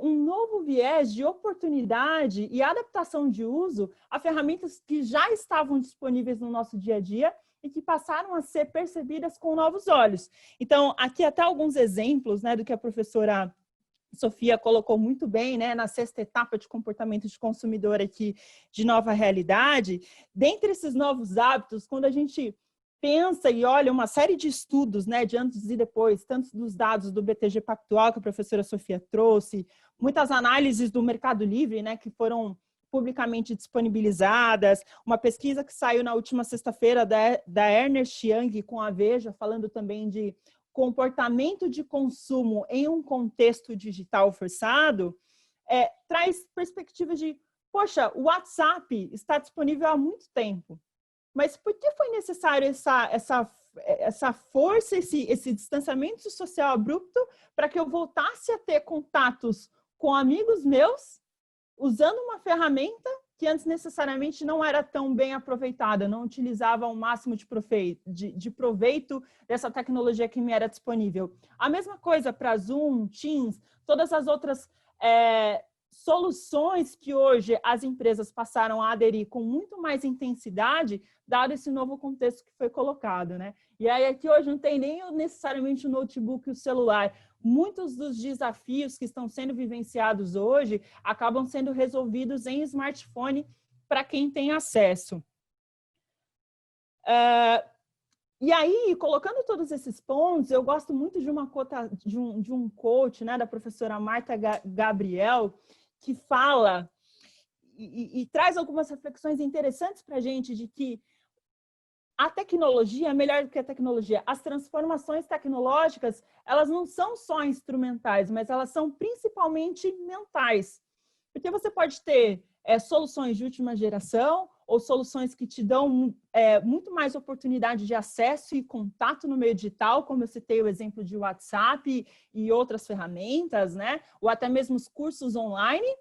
um novo viés de oportunidade e adaptação de uso a ferramentas que já estavam disponíveis no nosso dia a dia e que passaram a ser percebidas com novos olhos. Então, aqui até alguns exemplos, né, do que a professora Sofia colocou muito bem, né, na sexta etapa de comportamento de consumidor aqui de nova realidade. Dentre esses novos hábitos, quando a gente pensa e olha uma série de estudos, né, de antes e depois, tanto dos dados do BTG Pactual, que a professora Sofia trouxe, muitas análises do Mercado Livre, né, que foram publicamente disponibilizadas, uma pesquisa que saiu na última sexta-feira da Ernst Young com a Veja, falando também de comportamento de consumo em um contexto digital forçado, traz perspectivas de, poxa, o WhatsApp está disponível há muito tempo, mas por que foi necessário essa força, esse distanciamento social abrupto para que eu voltasse a ter contatos com amigos meus usando uma ferramenta que antes necessariamente não era tão bem aproveitada, não utilizava o máximo de proveito dessa tecnologia que me era disponível. A mesma coisa para Zoom, Teams, todas as outras soluções que hoje as empresas passaram a aderir com muito mais intensidade, dado esse novo contexto que foi colocado, né? E aí aqui hoje não tem nem necessariamente o notebook e o celular. Muitos dos desafios que estão sendo vivenciados hoje acabam sendo resolvidos em smartphone para quem tem acesso. E aí, colocando todos esses pontos, eu gosto muito de um quote, né, da professora Marta Gabriel, que fala e traz algumas reflexões interessantes para a gente de que a tecnologia é melhor do que a tecnologia. As transformações tecnológicas, elas não são só instrumentais, mas elas são principalmente mentais. Porque você pode ter soluções de última geração ou soluções que te dão muito mais oportunidade de acesso e contato no meio digital, como eu citei o exemplo de WhatsApp e outras ferramentas, né? Ou até mesmo os cursos online.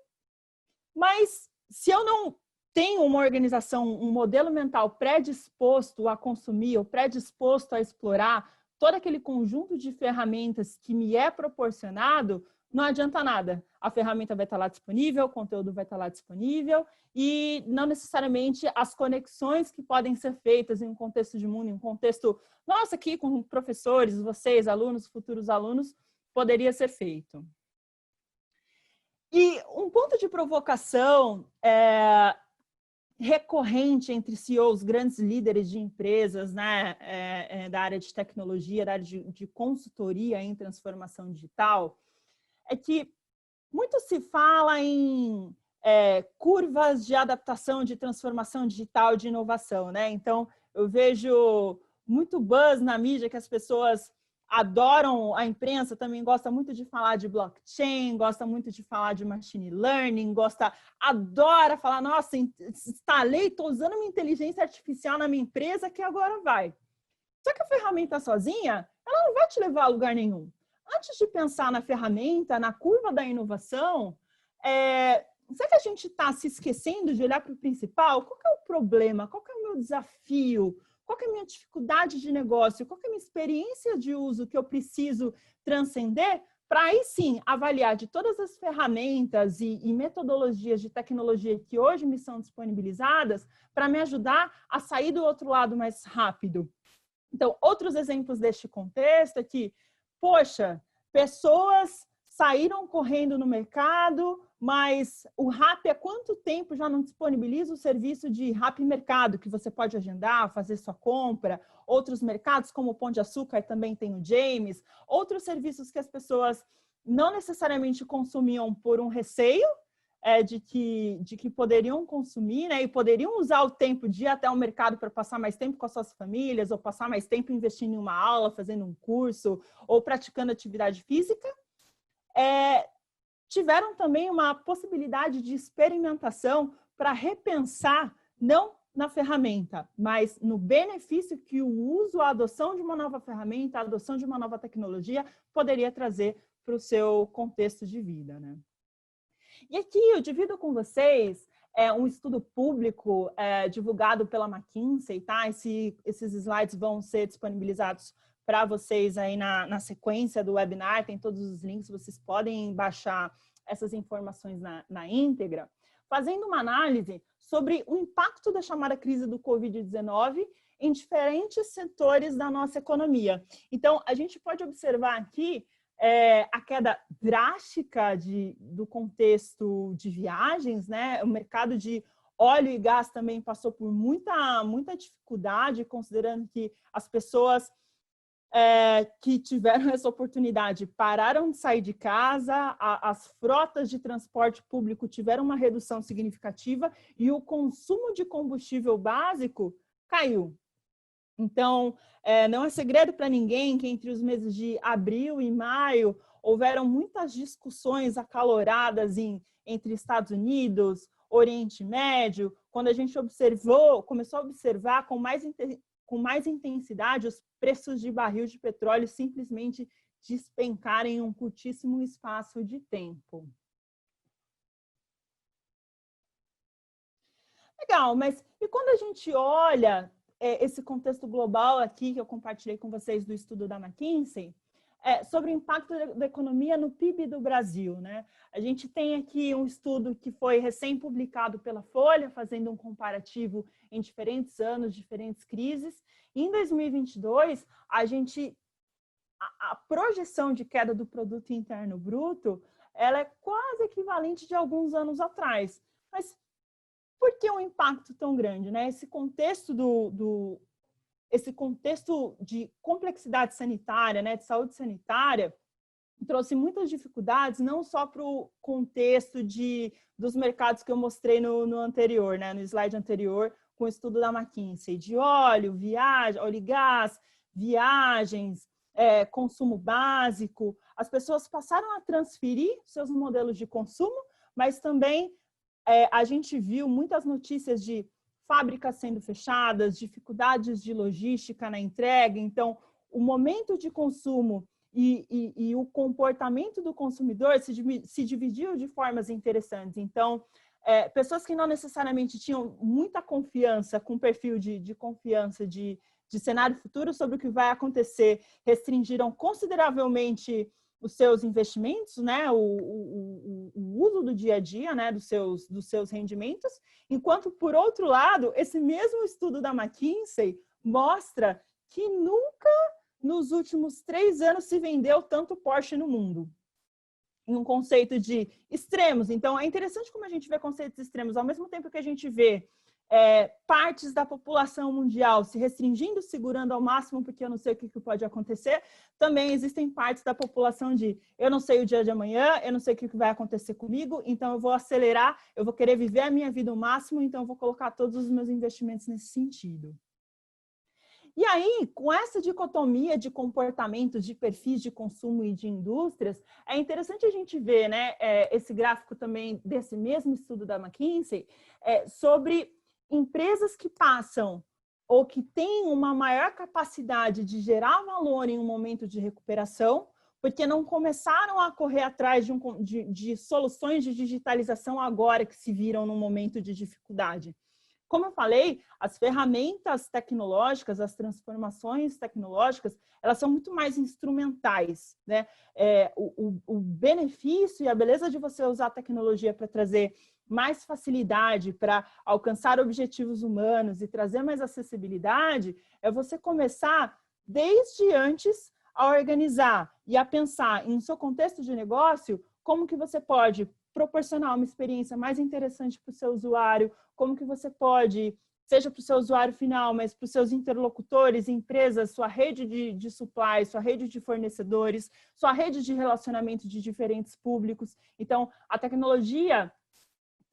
Mas se eu não tenho uma organização, um modelo mental predisposto a consumir ou predisposto a explorar todo aquele conjunto de ferramentas que me é proporcionado, não adianta nada. A ferramenta vai estar lá disponível, o conteúdo vai estar lá disponível e não necessariamente as conexões que podem ser feitas em um contexto de mundo, em um contexto, nossa, aqui com professores, vocês, alunos, futuros alunos, poderia ser feito. E um ponto de provocação recorrente entre CEOs, grandes líderes de empresas, né, da área de tecnologia, da área de consultoria em transformação digital, é que muito se fala em curvas de adaptação, de transformação digital, de inovação, né? Então, eu vejo muito buzz na mídia que as pessoas adoram, a imprensa também gosta muito de falar de blockchain, gosta muito de falar de machine learning, adora falar, nossa, instalei, estou usando uma inteligência artificial na minha empresa que agora vai. Só que a ferramenta sozinha, ela não vai te levar a lugar nenhum. Antes de pensar na ferramenta, na curva da inovação, será que a gente está se esquecendo de olhar para o principal? Qual que é o problema? Qual que é o meu desafio? Qual que é a minha dificuldade de negócio? Qual que é a minha experiência de uso que eu preciso transcender para aí sim avaliar de todas as ferramentas e metodologias de tecnologia que hoje me são disponibilizadas para me ajudar a sair do outro lado mais rápido? Então, outros exemplos deste contexto é que, poxa, pessoas saíram correndo no mercado, mas o Rappi há quanto tempo já não disponibiliza o serviço de Rappi Mercado, que você pode agendar, fazer sua compra. Outros mercados, como o Pão de Açúcar, também tem o James. Outros serviços que as pessoas não necessariamente consumiam por um receio de que poderiam consumir, né? E poderiam usar o tempo de ir até o mercado para passar mais tempo com as suas famílias, ou passar mais tempo investindo em uma aula, fazendo um curso, ou praticando atividade física. Tiveram também uma possibilidade de experimentação para repensar, não na ferramenta, mas no benefício que o uso, a adoção de uma nova ferramenta, a adoção de uma nova tecnologia poderia trazer para o seu contexto de vida, né? E aqui eu divido com vocês um estudo público divulgado pela McKinsey, tá? Esses slides vão ser disponibilizados para vocês aí na sequência do webinar, tem todos os links, vocês podem baixar essas informações na íntegra, fazendo uma análise sobre o impacto da chamada crise do Covid-19 em diferentes setores da nossa economia. Então, a gente pode observar aqui a queda drástica do contexto de viagens, né? O mercado de óleo e gás também passou por muita dificuldade, considerando que as pessoas que tiveram essa oportunidade pararam de sair de casa, as frotas de transporte público tiveram uma redução significativa e o consumo de combustível básico caiu. Então, não é segredo para ninguém que entre os meses de abril e maio houveram muitas discussões acaloradas entre Estados Unidos, Oriente Médio, quando a gente começou a observar com mais intensidade os preços de barril de petróleo simplesmente despencarem em um curtíssimo espaço de tempo. Legal, mas e quando a gente olha esse contexto global aqui que eu compartilhei com vocês do estudo da McKinsey, sobre o impacto da economia no PIB do Brasil, né? A gente tem aqui um estudo que foi recém-publicado pela Folha, fazendo um comparativo em diferentes anos, diferentes crises. E em 2022, a projeção de queda do produto interno bruto, ela é quase equivalente de alguns anos atrás. Mas por que um impacto tão grande, né? Esse contexto esse contexto de complexidade sanitária, né, de saúde sanitária, trouxe muitas dificuldades, não só para o contexto dos mercados que eu mostrei no anterior, né, no slide anterior, com o estudo da McKinsey, de óleo e gás, viagens, consumo básico. As pessoas passaram a transferir seus modelos de consumo, mas também a gente viu muitas notícias de fábricas sendo fechadas, dificuldades de logística na entrega. Então, o momento de consumo e o comportamento do consumidor se dividiu de formas interessantes. Então, pessoas que não necessariamente tinham muita confiança, com perfil de confiança de cenário futuro sobre o que vai acontecer, restringiram consideravelmente os seus investimentos, né, o uso do dia a dia, né, dos seus rendimentos, enquanto, por outro lado, esse mesmo estudo da McKinsey mostra que nunca nos últimos 3 anos se vendeu tanto Porsche no mundo. Em um conceito de extremos. Então, é interessante como a gente vê conceitos extremos. Ao mesmo tempo que a gente vê partes da população mundial se restringindo, segurando ao máximo, porque eu não sei o que pode acontecer, também existem partes da população de eu não sei o dia de amanhã, eu não sei o que vai acontecer comigo, então eu vou acelerar, eu vou querer viver a minha vida ao máximo, então eu vou colocar todos os meus investimentos nesse sentido. E aí, com essa dicotomia de comportamentos, de perfis de consumo e de indústrias, é interessante a gente ver, né, esse gráfico também desse mesmo estudo da McKinsey, sobre empresas que passam ou que têm uma maior capacidade de gerar valor em um momento de recuperação, porque não começaram a correr atrás de soluções de digitalização agora que se viram num momento de dificuldade. Como eu falei, as ferramentas tecnológicas, as transformações tecnológicas, elas são muito mais instrumentais, né? O benefício e a beleza de você usar a tecnologia para trazer mais facilidade, para alcançar objetivos humanos e trazer mais acessibilidade, é você começar desde antes a organizar e a pensar em seu contexto de negócio, como que você pode proporcionar uma experiência mais interessante para o seu usuário, como que você pode, seja para o seu usuário final, mas para os seus interlocutores, empresas, sua rede de supply, sua rede de fornecedores, sua rede de relacionamento de diferentes públicos. Então, a tecnologia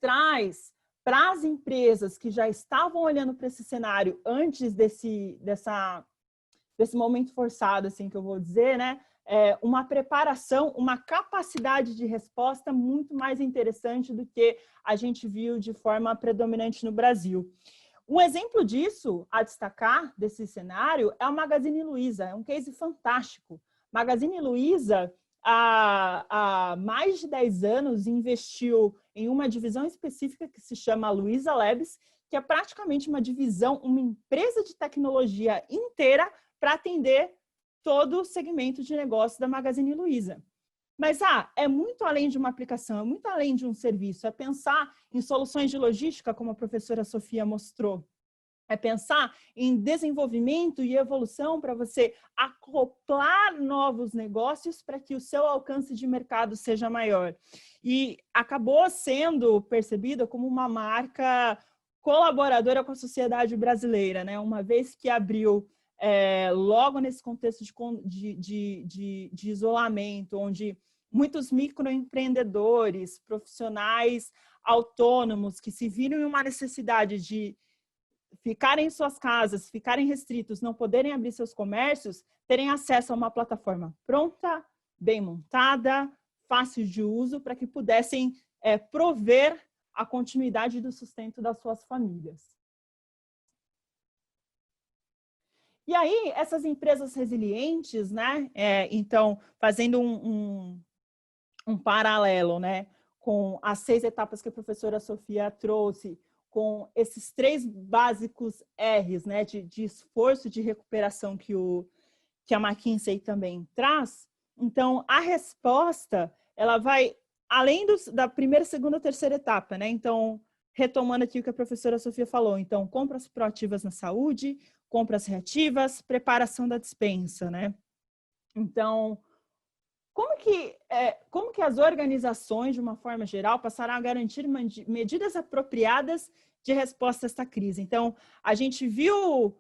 traz para as empresas que já estavam olhando para esse cenário antes desse momento forçado, assim que eu vou dizer, né? Uma preparação, uma capacidade de resposta muito mais interessante do que a gente viu de forma predominante no Brasil. Um exemplo disso, a destacar, desse cenário, é o Magazine Luiza. É um case fantástico. Magazine Luiza, há mais de 10 anos, investiu em uma divisão específica que se chama Luiza Labs, que é praticamente uma divisão, uma empresa de tecnologia inteira para atender todo o segmento de negócio da Magazine Luiza. Mas é muito além de uma aplicação, é muito além de um serviço, é pensar em soluções de logística, como a professora Sofia mostrou. É pensar em desenvolvimento e evolução para você acoplar novos negócios para que o seu alcance de mercado seja maior. E acabou sendo percebida como uma marca colaboradora com a sociedade brasileira, né? Uma vez que abriu logo nesse contexto de isolamento, onde muitos microempreendedores, profissionais autônomos que se viram em uma necessidade de ficarem em suas casas, ficarem restritos, não poderem abrir seus comércios, terem acesso a uma plataforma pronta, bem montada, fácil de uso, para que pudessem prover a continuidade do sustento das suas famílias. E aí, essas empresas resilientes, né? Então, fazendo um paralelo, né, com as 6 etapas que a professora Sofia trouxe, com esses 3 básicos R's, né, de esforço de recuperação que a McKinsey também traz. Então, a resposta, ela vai além da primeira, segunda, terceira etapa, né? Então, retomando aqui o que a professora Sofia falou, então, compras proativas na saúde, compras reativas, preparação da despensa, né? Então, como que as organizações, de uma forma geral, passarão a garantir medidas apropriadas de resposta a esta crise? Então, a gente viu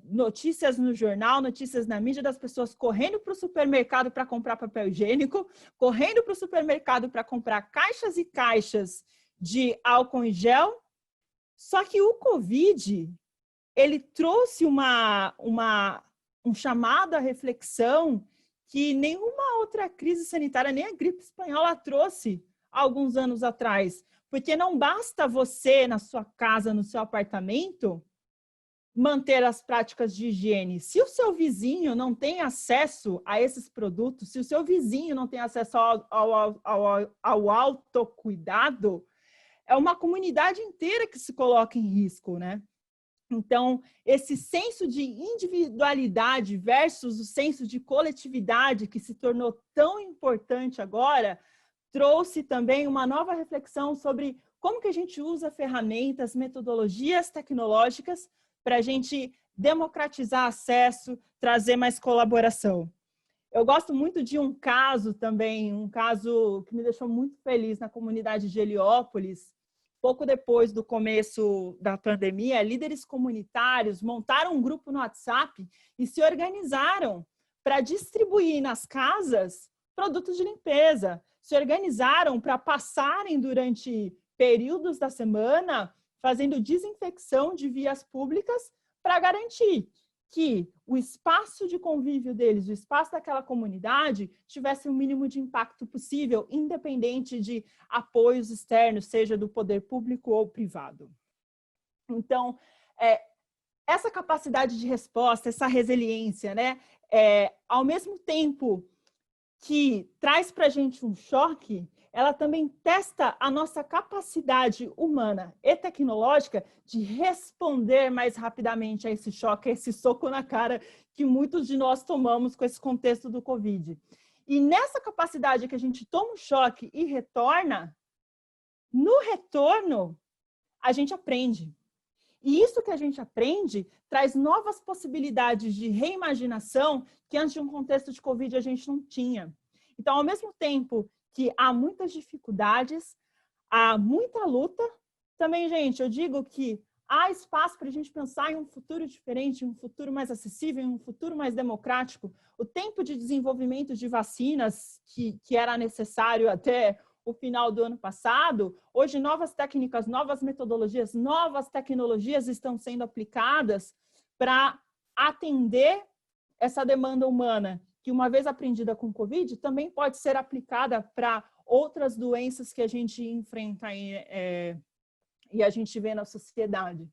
notícias no jornal, notícias na mídia das pessoas correndo para o supermercado para comprar papel higiênico, correndo para o supermercado para comprar caixas e caixas de álcool em gel. Só que o Covid, ele trouxe um chamado à reflexão que nenhuma outra crise sanitária, nem a gripe espanhola trouxe há alguns anos atrás. Porque não basta você, na sua casa, no seu apartamento, manter as práticas de higiene. Se o seu vizinho não tem acesso a esses produtos, se o seu vizinho não tem acesso ao autocuidado, é uma comunidade inteira que se coloca em risco, né? Então, esse senso de individualidade versus o senso de coletividade que se tornou tão importante agora, trouxe também uma nova reflexão sobre como que a gente usa ferramentas, metodologias tecnológicas para a gente democratizar acesso, trazer mais colaboração. Eu gosto muito de um caso também, um caso que me deixou muito feliz na comunidade de Heliópolis. Pouco depois do começo da pandemia, líderes comunitários montaram um grupo no WhatsApp e se organizaram para distribuir nas casas produtos de limpeza. Se organizaram para passarem durante períodos da semana fazendo desinfecção de vias públicas para garantir que o espaço de convívio deles, o espaço daquela comunidade, tivesse o mínimo de impacto possível, independente de apoios externos, seja do poder público ou privado. Então, essa capacidade de resposta, essa resiliência, né, ao mesmo tempo que traz para a gente um choque, ela também testa a nossa capacidade humana e tecnológica de responder mais rapidamente a esse choque, a esse soco na cara que muitos de nós tomamos com esse contexto do Covid. E nessa capacidade que a gente toma um choque e retorna, no retorno, a gente aprende. E isso que a gente aprende traz novas possibilidades de reimaginação que antes de um contexto de Covid a gente não tinha. Então, ao mesmo tempo que há muitas dificuldades, há muita luta, também, gente, eu digo que há espaço para a gente pensar em um futuro diferente, um futuro mais acessível, um futuro mais democrático. O tempo de desenvolvimento de vacinas que era necessário até o final do ano passado, hoje novas técnicas, novas metodologias, novas tecnologias estão sendo aplicadas para atender essa demanda humana, que uma vez aprendida com o Covid, também pode ser aplicada para outras doenças que a gente enfrenta e a gente vê na sociedade.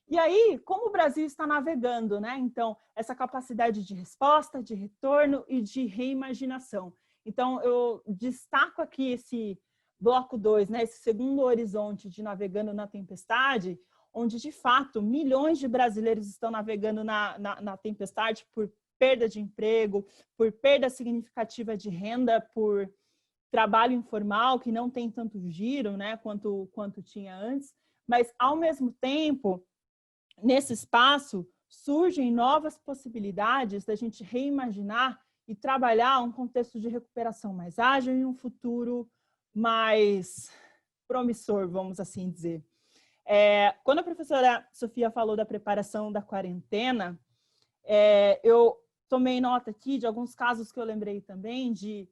E aí, como o Brasil está navegando, né? Então, essa capacidade de resposta, de retorno e de reimaginação. Então, eu destaco aqui esse bloco 2, né? Esse segundo horizonte de navegando na tempestade, onde, de fato, milhões de brasileiros estão navegando na tempestade por perda de emprego, por perda significativa de renda, por trabalho informal, que não tem tanto giro, né, quanto tinha antes. Mas, ao mesmo tempo, nesse espaço, surgem novas possibilidades da gente reimaginar e trabalhar um contexto de recuperação mais ágil e um futuro mais promissor, vamos assim dizer. Quando a professora Sofia falou da preparação da quarentena, eu tomei nota aqui de alguns casos que eu lembrei também de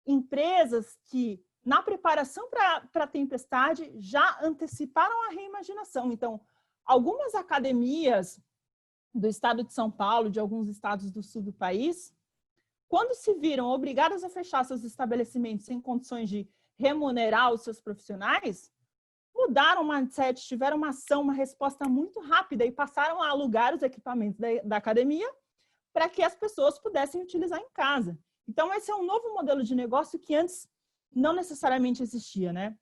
empresas que, na preparação para a tempestade, já anteciparam a reimaginação. Então, algumas academias do estado de São Paulo, de alguns estados do sul do país, quando se viram obrigadas a fechar seus estabelecimentos sem condições de remunerar os seus profissionais, mudaram o mindset, tiveram uma ação, uma resposta muito rápida e passaram a alugar os equipamentos da academia para que as pessoas pudessem utilizar em casa. Então, esse é um novo modelo de negócio que antes não necessariamente existia, né?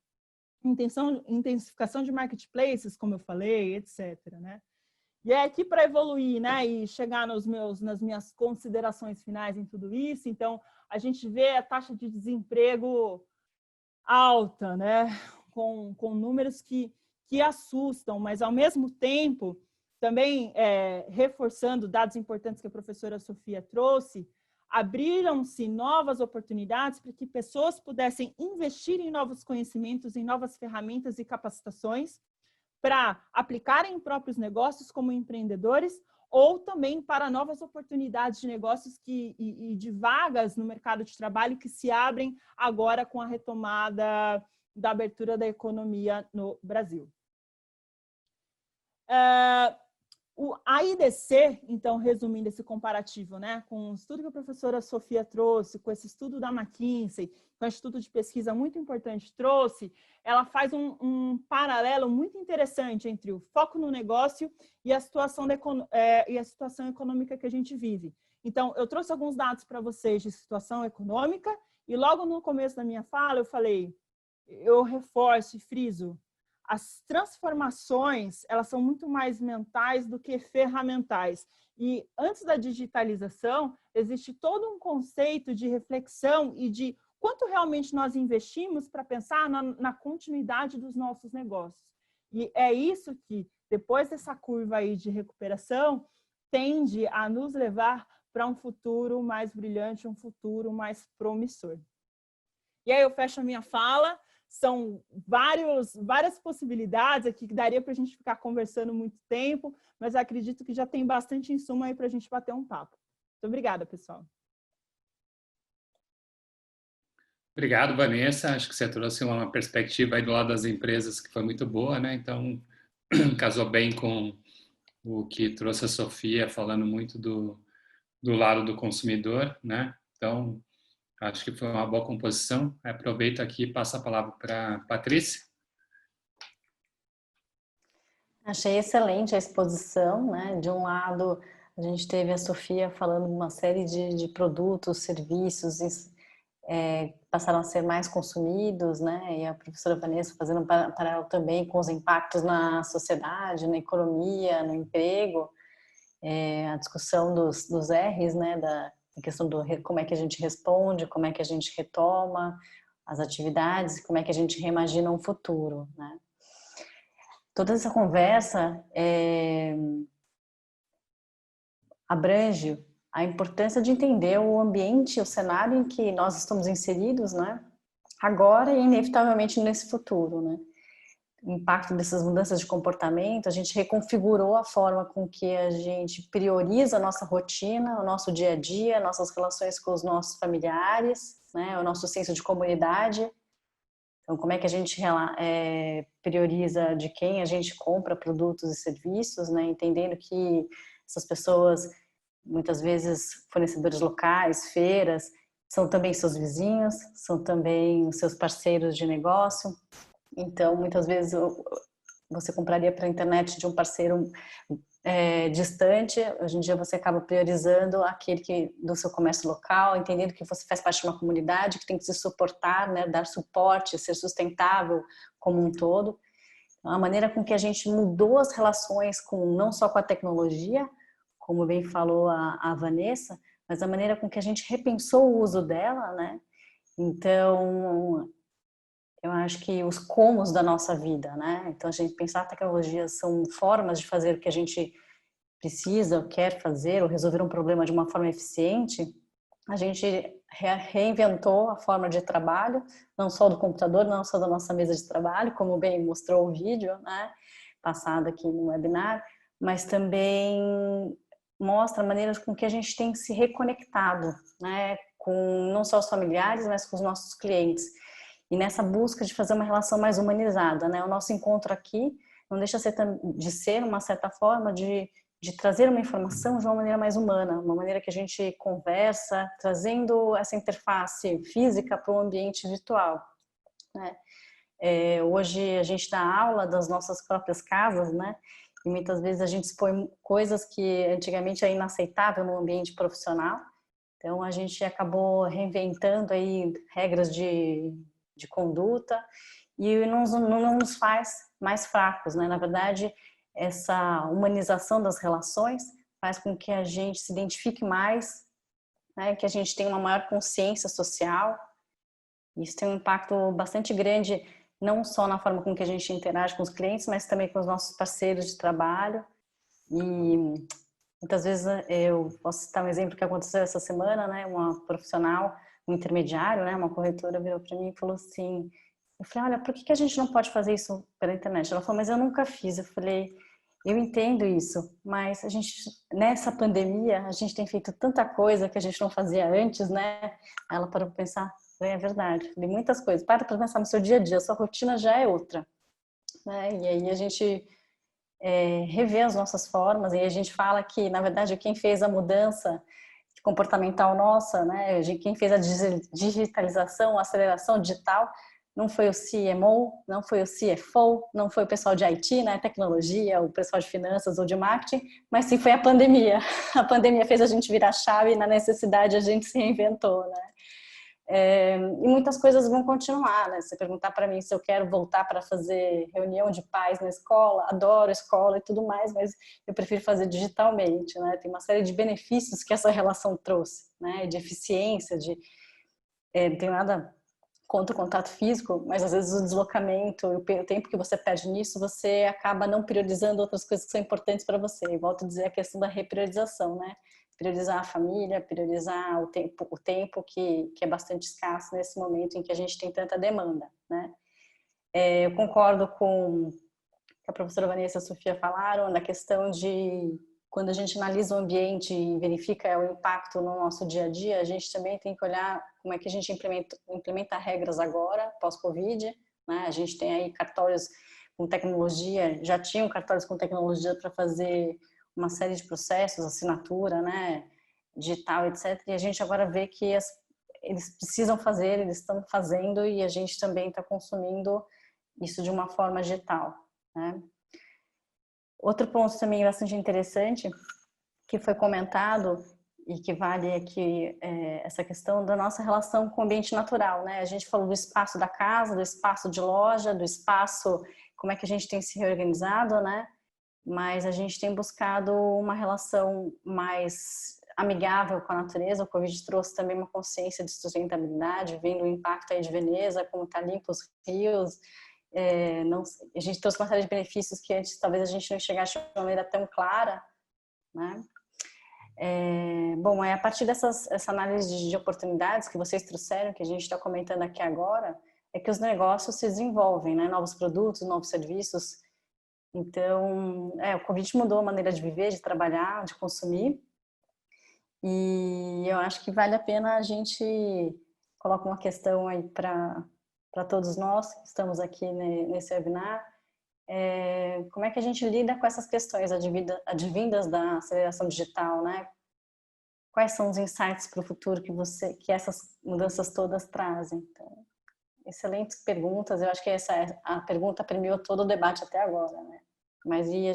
Intensificação de marketplaces, como eu falei, etc., né? E é aqui para evoluir, né, e chegar nas minhas considerações finais em tudo isso. Então, a gente vê a taxa de desemprego alta, né, com números que assustam, mas, ao mesmo tempo, também reforçando dados importantes que a professora Sofia trouxe, abriram-se novas oportunidades para que pessoas pudessem investir em novos conhecimentos, em novas ferramentas e capacitações para aplicarem em próprios negócios como empreendedores ou também para novas oportunidades de negócios e de vagas no mercado de trabalho que se abrem agora com a retomada da abertura da economia no Brasil. A IDC, então, resumindo esse comparativo, né, com o estudo que a professora Sofia trouxe, com esse estudo da McKinsey, que é um instituto de pesquisa muito importante, trouxe, ela faz um paralelo muito interessante entre o foco no negócio e a situação, e a situação econômica que a gente vive. Então, eu trouxe alguns dados para vocês de situação econômica e logo no começo da minha fala eu falei, eu reforço e friso, as transformações, elas são muito mais mentais do que ferramentais. E antes da digitalização, existe todo um conceito de reflexão e de quanto realmente nós investimos para pensar na continuidade dos nossos negócios. E é isso que, depois dessa curva aí de recuperação, tende a nos levar para um futuro mais brilhante, um futuro mais promissor. E aí eu fecho a minha fala. São várias possibilidades aqui que daria para a gente ficar conversando muito tempo, mas acredito que já tem bastante insumo aí para a gente bater um papo. Muito obrigada, pessoal. Obrigado, Vanessa. Acho que você trouxe uma perspectiva aí do lado das empresas que foi muito boa, né? Então, casou bem com o que trouxe a Sofia, falando muito do lado do consumidor, né? Então, acho que foi uma boa composição. Aproveito aqui e passo a palavra para a Patrícia. Achei excelente a exposição, né? De um lado, a gente teve a Sofia falando uma série de produtos, serviços, passaram a ser mais consumidos, né? E a professora Vanessa fazendo um paralelo também com os impactos na sociedade, na economia, no emprego, a discussão dos R's, né? A questão do como é que a gente responde, como é que a gente retoma as atividades, como é que a gente reimagina um futuro, né? Toda essa conversa abrange a importância de entender o ambiente, o cenário em que nós estamos inseridos, né? Agora e inevitavelmente nesse futuro, né? O impacto dessas mudanças de comportamento, a gente reconfigurou a forma com que a gente prioriza a nossa rotina, o nosso dia a dia, nossas relações com os nossos familiares, né? O nosso senso de comunidade. Então, como é que a gente prioriza de quem a gente compra produtos e serviços, né? Entendendo que essas pessoas, muitas vezes fornecedores locais, feiras, são também seus vizinhos, são também os seus parceiros de negócio. Então, muitas vezes você compraria pela internet de um parceiro distante, hoje em dia você acaba priorizando aquele do seu comércio local, entendendo que você faz parte de uma comunidade que tem que se suportar, né, dar suporte, ser sustentável como um todo. A maneira com que a gente mudou as relações não só com a tecnologia, como bem falou a Vanessa, mas a maneira com que a gente repensou o uso dela, né? Então, eu acho que os comos da nossa vida, né? Então, a gente pensar a tecnologia são formas de fazer o que a gente precisa, ou quer fazer, ou resolver um problema de uma forma eficiente. A gente reinventou a forma de trabalho, não só do computador, não só da nossa mesa de trabalho, como bem mostrou o vídeo, né? Passado aqui no webinar, mas também mostra maneiras com que a gente tem se reconectado, né? Com não só os familiares, mas com os nossos clientes. E nessa busca de fazer uma relação mais humanizada, né? O nosso encontro aqui não deixa de ser uma certa forma de trazer uma informação de uma maneira mais humana, uma maneira que a gente conversa, trazendo essa interface física para o ambiente virtual, né? Hoje a gente dá aula das nossas próprias casas, né? E muitas vezes a gente expõe coisas que antigamente era inaceitável no ambiente profissional. Então a gente acabou reinventando aí regras de conduta e não nos faz mais fracos, né? Na verdade, essa humanização das relações faz com que a gente se identifique mais, né? Que a gente tenha uma maior consciência social. Isso tem um impacto bastante grande, não só na forma com que a gente interage com os clientes, mas também com os nossos parceiros de trabalho. E muitas vezes eu posso citar um exemplo que aconteceu essa semana, né? Uma profissional, um intermediário, né? Uma corretora virou para mim e falou assim, eu falei, olha, por que a gente não pode fazer isso pela internet? Ela falou, mas eu nunca fiz. Eu falei, eu entendo isso, mas a gente, nessa pandemia, a gente tem feito tanta coisa que a gente não fazia antes, né? Ela parou para pensar, é verdade, falei, muitas coisas. Para pensar no seu dia a dia, a sua rotina já é outra, né? E aí a gente revê as nossas formas e a gente fala que, na verdade, quem fez a mudança comportamental nossa, né? Quem fez a digitalização, a aceleração digital, não foi o CMO, não foi o CFO, não foi o pessoal de IT, né, tecnologia, o pessoal de finanças ou de marketing, mas sim foi a pandemia. A pandemia fez a gente virar chave e na necessidade a gente se reinventou, né? E muitas coisas vão continuar, né? Se perguntar para mim se eu quero voltar para fazer reunião de pais na escola, adoro escola e tudo mais, mas eu prefiro fazer digitalmente, né? Tem uma série de benefícios que essa relação trouxe, né? De eficiência, não tem nada contra o contato físico, mas às vezes o deslocamento, o tempo que você perde nisso, você acaba não priorizando outras coisas que são importantes para você. E volto a dizer a questão da repriorização, né? Priorizar a família, priorizar o tempo que é bastante escasso nesse momento em que a gente tem tanta demanda, né? Eu concordo com o que a professora Vanessa e a Sofia falaram, na questão de quando a gente analisa o ambiente e verifica o impacto no nosso dia a dia, a gente também tem que olhar como é que a gente implementa regras agora, pós-Covid, né? A gente tem aí cartórios com tecnologia, já tinham cartórios com tecnologia para fazer uma série de processos, assinatura, né, digital, etc. E a gente agora vê que eles precisam fazer, eles estão fazendo e a gente também está consumindo isso de uma forma digital, né? Outro ponto também bastante interessante que foi comentado e que vale aqui essa questão da nossa relação com o ambiente natural, né? A gente falou do espaço da casa, do espaço de loja, do espaço, como é que a gente tem se reorganizado, né? Mas a gente tem buscado uma relação mais amigável com a natureza. O Covid trouxe também uma consciência de sustentabilidade, vendo o impacto aí de Veneza, como está limpo os rios. A gente trouxe uma série de benefícios que antes talvez a gente não enxergasse de uma maneira tão clara, né? Bom, a partir essa análise de oportunidades que vocês trouxeram, que a gente está comentando aqui agora, é que os negócios se desenvolvem, né? Novos produtos, novos serviços. Então, o Covid mudou a maneira de viver, de trabalhar, de consumir. E eu acho que vale a pena a gente colocar uma questão aí para todos nós que estamos aqui nesse webinar. Como é que a gente lida com essas questões advindas da aceleração digital, né? Quais são os insights para o futuro que essas mudanças todas trazem? Então, excelentes perguntas. Eu acho que a pergunta premiou todo o debate até agora, né? Mas e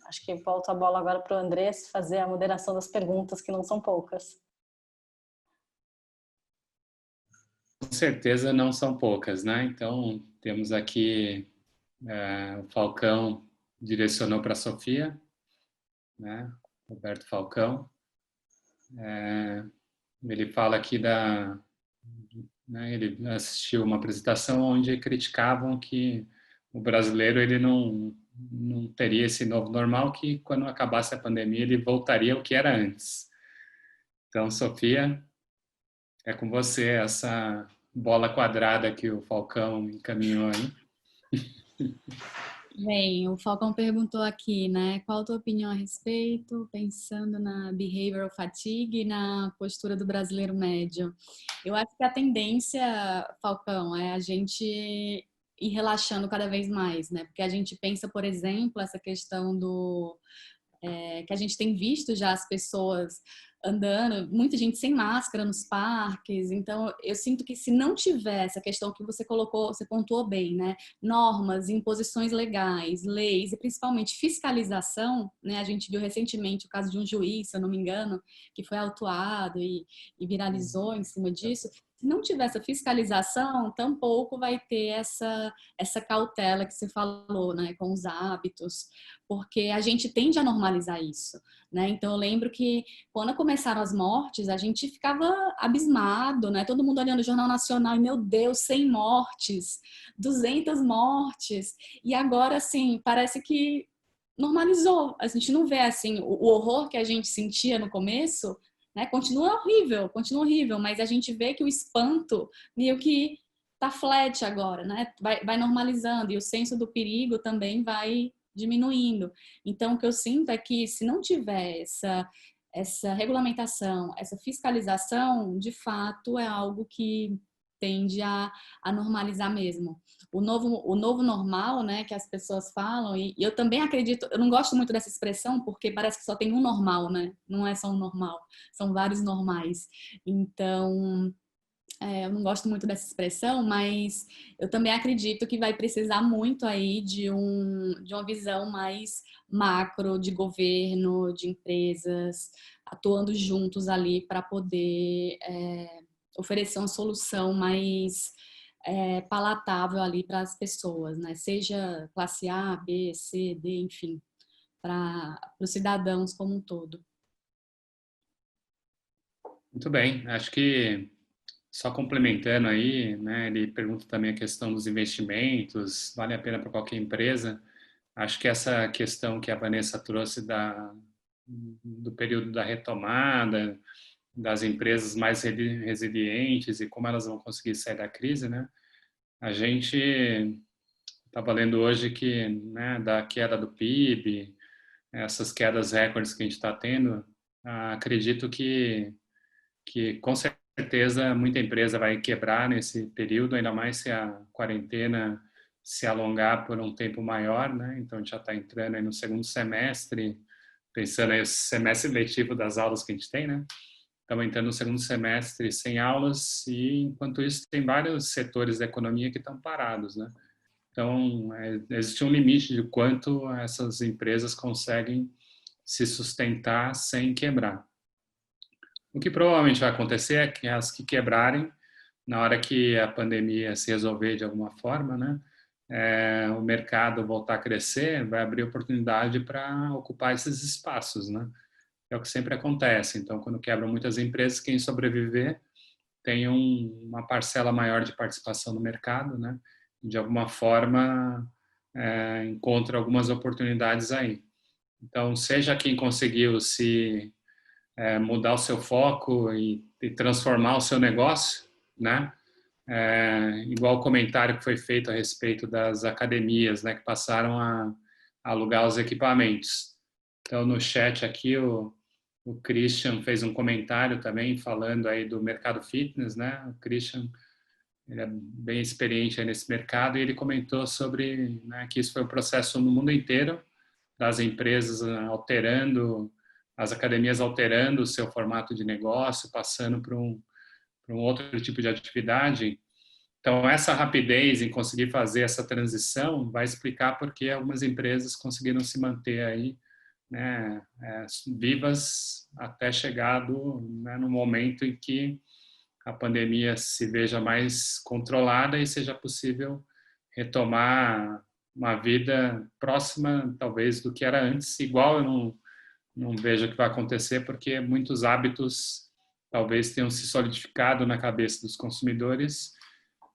acho que volta a bola agora para o Andrés fazer a moderação das perguntas, que não são poucas. Com certeza não são poucas, né? Então, temos aqui o Falcão direcionou para a Sofia, né? Roberto Falcão. Ele fala aqui né, ele assistiu uma apresentação onde criticavam que o brasileiro ele não teria esse novo normal, que quando acabasse a pandemia ele voltaria ao que era antes. Então, Sofia, é com você essa bola quadrada que o Falcão encaminhou aí. Bem, o Falcão perguntou aqui, né? Qual a tua opinião a respeito, pensando na behavioral fatigue e na postura do brasileiro médio? Eu acho que a tendência, Falcão, é a gente ir relaxando cada vez mais, né? Porque a gente pensa, por exemplo, essa questão que a gente tem visto já as pessoas andando, muita gente sem máscara nos parques. Então eu sinto que se não tiver essa questão que você colocou, você pontuou bem, né? Normas, imposições legais, leis e principalmente fiscalização, né? A gente viu recentemente o caso de um juiz, se eu não me engano, que foi autuado e viralizou em cima disso. Se não tiver essa fiscalização, tampouco vai ter essa cautela que você falou, né, com os hábitos, porque a gente tende a normalizar isso, né? Então eu lembro que quando começaram as mortes, a gente ficava abismado, né? Todo mundo olhando o Jornal Nacional e, meu Deus, 100 mortes, 200 mortes. E agora, assim, parece que normalizou. A gente não vê, assim, o horror que a gente sentia no começo, né? Continua horrível, mas a gente vê que o espanto meio que tá flat agora, né? Vai normalizando e o senso do perigo também vai diminuindo. Então, o que eu sinto é que se não tiver essa regulamentação, essa fiscalização, de fato é algo que tende a normalizar mesmo. O novo normal, né, que as pessoas falam, e eu também acredito, eu não gosto muito dessa expressão, porque parece que só tem um normal, né? Não é só um normal, são vários normais. Então, eu não gosto muito dessa expressão, mas eu também acredito que vai precisar muito aí de uma visão mais macro de governo, de empresas, atuando juntos ali para poder oferecer uma solução mais palatável ali para as pessoas, né? Seja classe A, B, C, D, enfim, para os cidadãos como um todo. Muito bem, acho que só complementando aí, né, ele pergunta também a questão dos investimentos, vale a pena para qualquer empresa. Acho que essa questão que a Vanessa trouxe do período da retomada, das empresas mais resilientes e como elas vão conseguir sair da crise, né? A gente estava lendo hoje que, né, da queda do PIB, essas quedas recordes que a gente está tendo, acredito que com certeza muita empresa vai quebrar nesse período, ainda mais se a quarentena se alongar por um tempo maior, né? Então a gente já está entrando aí no segundo semestre, pensando aí no semestre letivo das aulas que a gente tem, né? Estamos entrando no segundo semestre sem aulas e, enquanto isso, tem vários setores da economia que estão parados, né? Então, existe um limite de quanto essas empresas conseguem se sustentar sem quebrar. O que provavelmente vai acontecer é que as que quebrarem, na hora que a pandemia se resolver de alguma forma, né, o mercado voltar a crescer, vai abrir oportunidade para ocupar esses espaços, né? É o que sempre acontece. Então, quando quebram muitas empresas, quem sobreviver tem uma parcela maior de participação no mercado, né? De alguma forma, encontra algumas oportunidades aí. Então, seja quem conseguiu se mudar o seu foco e transformar o seu negócio, né? Igual o comentário que foi feito a respeito das academias, né? Que passaram a alugar os equipamentos. Então, no chat aqui, o Christian fez um comentário também falando aí do mercado fitness, né? O Christian, ele é bem experiente aí nesse mercado e ele comentou sobre, né, que isso foi um processo no mundo inteiro, das empresas alterando, as academias alterando o seu formato de negócio, passando para um outro tipo de atividade. Então, essa rapidez em conseguir fazer essa transição vai explicar por que algumas empresas conseguiram se manter aí, né, vivas até chegado, né, no momento em que a pandemia se veja mais controlada e seja possível retomar uma vida próxima, talvez, do que era antes. Igual eu não vejo o que vai acontecer, porque muitos hábitos talvez tenham se solidificado na cabeça dos consumidores,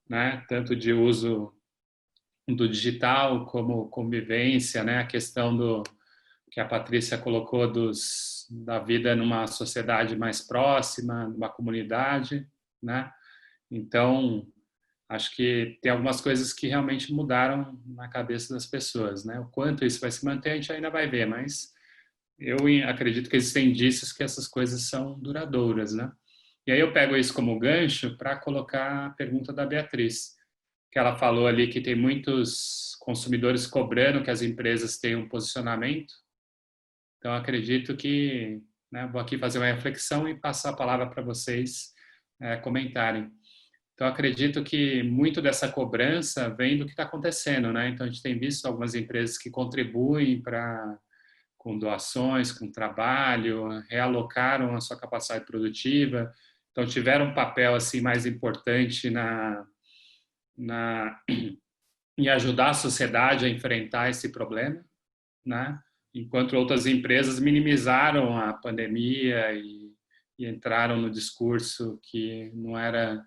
né, tanto de uso do digital como convivência, né, a questão do que a Patrícia colocou da vida numa sociedade mais próxima, numa comunidade, né? Então, acho que tem algumas coisas que realmente mudaram na cabeça das pessoas, né? O quanto isso vai se manter, a gente ainda vai ver, mas eu acredito que existem indícios que essas coisas são duradouras, né? E aí eu pego isso como gancho para colocar a pergunta da Beatriz, que ela falou ali que tem muitos consumidores cobrando que as empresas tenham um posicionamento. Então, acredito que, né, vou aqui fazer uma reflexão e passar a palavra para vocês comentarem. Então, acredito que muito dessa cobrança vem do que está acontecendo, né? Então, a gente tem visto algumas empresas que contribuem com doações, com trabalho, realocaram a sua capacidade produtiva, então tiveram um papel assim mais importante em ajudar a sociedade a enfrentar esse problema, né? Enquanto outras empresas minimizaram a pandemia e entraram no discurso que não era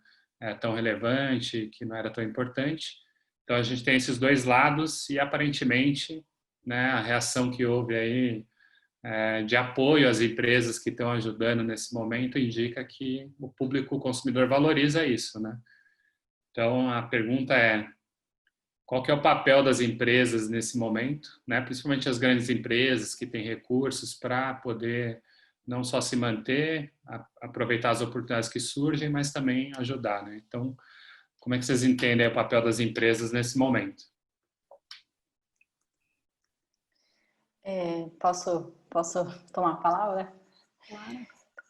tão relevante, que não era tão importante. Então, a gente tem esses dois lados e, aparentemente, né, a reação que houve aí de apoio às empresas que estão ajudando nesse momento indica que o público consumidor valoriza isso, né? Então, a pergunta é: qual que é o papel das empresas nesse momento, né? Principalmente as grandes empresas que têm recursos para poder não só se manter, aproveitar as oportunidades que surgem, mas também ajudar, né? Então, como é que vocês entendem o papel das empresas nesse momento? Posso tomar a palavra? Claro.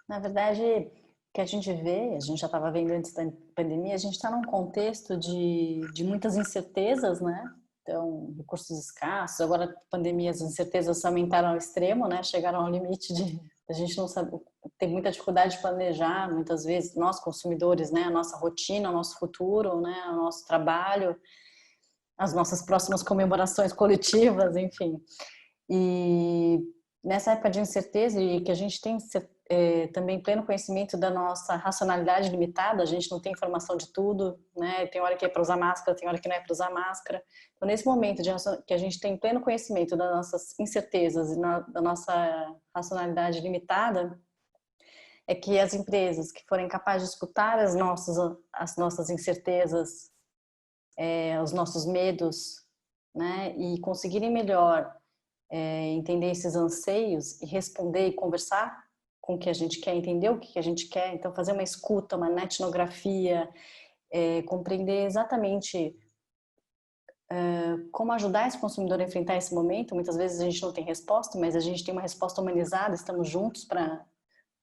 Na verdade, o que a gente vê, a gente já estava vendo antes da pandemia, a gente está num contexto de muitas incertezas, né? Então, recursos escassos, agora a pandemia, as incertezas aumentaram ao extremo, né? Chegaram ao limite de a gente não sabe, tem muita dificuldade de planejar, muitas vezes, nós consumidores, né? A nossa rotina, o nosso futuro, né? O nosso trabalho, as nossas próximas comemorações coletivas, enfim. E nessa época de incerteza e que a gente tem também pleno conhecimento da nossa racionalidade limitada, a gente não tem informação de tudo, né? Tem hora que é para usar máscara, tem hora que não é para usar máscara. Então, nesse momento que a gente tem pleno conhecimento das nossas incertezas e da nossa racionalidade limitada, é que as empresas que forem capazes de escutar as nossas incertezas, os nossos medos, né? E conseguirem melhor entender esses anseios e responder e conversar com o que a gente quer, entender o que a gente quer, então fazer uma escuta, uma etnografia, compreender exatamente como ajudar esse consumidor a enfrentar esse momento. Muitas vezes a gente não tem resposta, mas a gente tem uma resposta humanizada, estamos juntos para